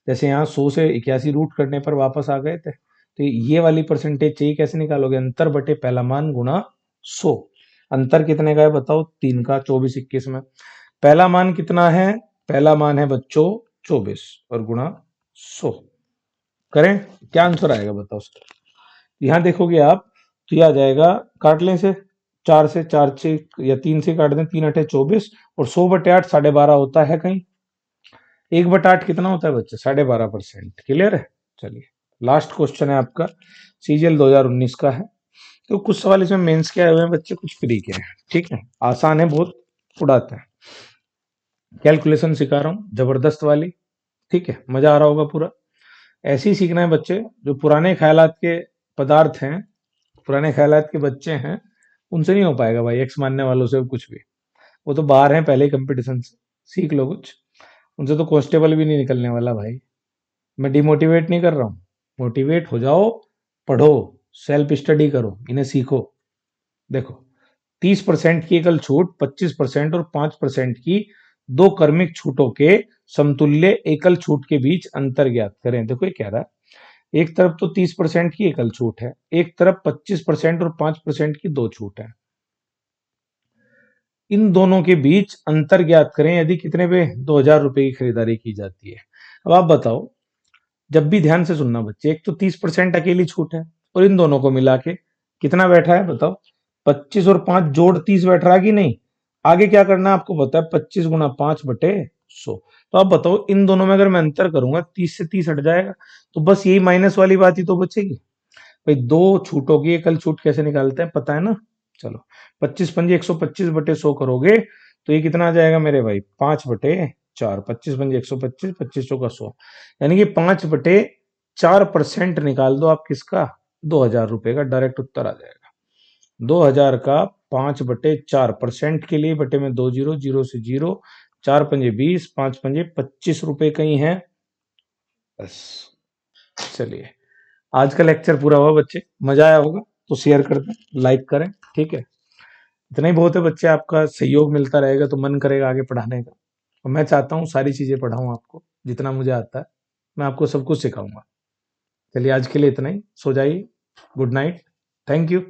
जैसे यहाँ 100 से 81 रूट करने पर वापस आ गए थे, तो ये वाली परसेंटेज चाहिए, कैसे निकालोगे, अंतर बटे पहला मान गुणा 100। अंतर कितने का है बताओ, 3 का, 24 21 में। पहला मान कितना है, पहला मान है बच्चों 24 और गुणा 100 करें, क्या आंसर आएगा बताओ सर। यहाँ देखोगे आप तो ये आ जाएगा, काट लें से, 4 से 4 से या 3 से काट दें, 3 अठे 24 और 100 बटे 8 12.5 होता है कहीं, 1/8 कितना होता है बच्चे, 12.5%। क्लियर है। चलिए लास्ट क्वेश्चन है आपका, सीजीएल 2019 का है। तो कुछ सवाल इसमें मेंस के आए हुए हैं बच्चे, कुछ फ्री के हैं, ठीक है, आसान है बहुत, उड़ाते हैं। कैलकुलेशन सिखा रहा हूँ जबरदस्त वाली, ठीक है, मजा आ रहा होगा पूरा। ऐसे ही सीखना है बच्चे, जो पुराने ख्यालात के पदार्थ हैं, पुराने ख्यालात के बच्चे हैं, उनसे नहीं हो पाएगा भाई, एक्स मानने वालों से कुछ भी, वो तो बाहर हैं पहले ही कंपटीशन से, सीख लो कुछ, उनसे तो कांस्टेबल भी नहीं निकलने वाला भाई। मैं डिमोटिवेट नहीं कर रहा हूँ, मोटिवेट हो जाओ, पढ़ो, सेल्फ स्टडी करो, इन्हें सीखो। देखो 30% की एकल छूट, 25% और 5% की दो क्रमिक छूटों के समतुल्य एकल छूट के बीच अंतर ज्ञात करें। देखो ये कह रहा है, एक तरफ तो 30% की एकल छूट है, एक तरफ 25% और 5% की दो छूट है, इन दोनों के बीच अंतर ज्ञात करें यदि कितने पे, 2000 रुपए की खरीदारी की जाती है। अब आप बताओ, जब भी ध्यान से सुनना बच्चे, एक तो 30% अकेली छूट है और इन दोनों को मिला के कितना बैठा है बताओ, 25 और 5 जोड़ 30 बैठ रहा है कि नहीं। आगे क्या करना है आपको पता है, 25 गुणा 5 बटे 100। तो आप बताओ इन दोनों में अगर मैं अंतर करूंगा, 30 से 30 हट जाएगा, तो बस यही माइनस वाली बात ही तो बचेगी। भाई दो छूटों की एकल छूट कैसे निकालते हैं पता है ना। चलो 25 पंजे 125 बटे 100 करोगे तो ये कितना आ जाएगा मेरे भाई, 5/4, 25 पंजे 125, 25 का 100, यानी कि 5/4% निकाल दो आप किसका, 2000 रुपए का, डायरेक्ट उत्तर आ जाएगा। 2000 का 5/4% के लिए बटे में 2 जीरो, जीरो से जीरो, 4 पंजे 20, 5 पंजे 25 रुपए कहीं है, बस। चलिए आज का लेक्चर पूरा हुआ बच्चे, मजा आया होगा तो शेयर कर दें, लाइक करें, ठीक है, इतना ही बहुत है बच्चे, आपका सहयोग मिलता रहेगा तो मन करेगा आगे पढ़ाने का, और मैं चाहता हूँ सारी चीजें पढ़ाऊँ आपको, जितना मुझे आता है मैं आपको सब कुछ सिखाऊंगा। चलिए आज के लिए इतना ही, सो जाइए, गुड नाइट, थैंक यू।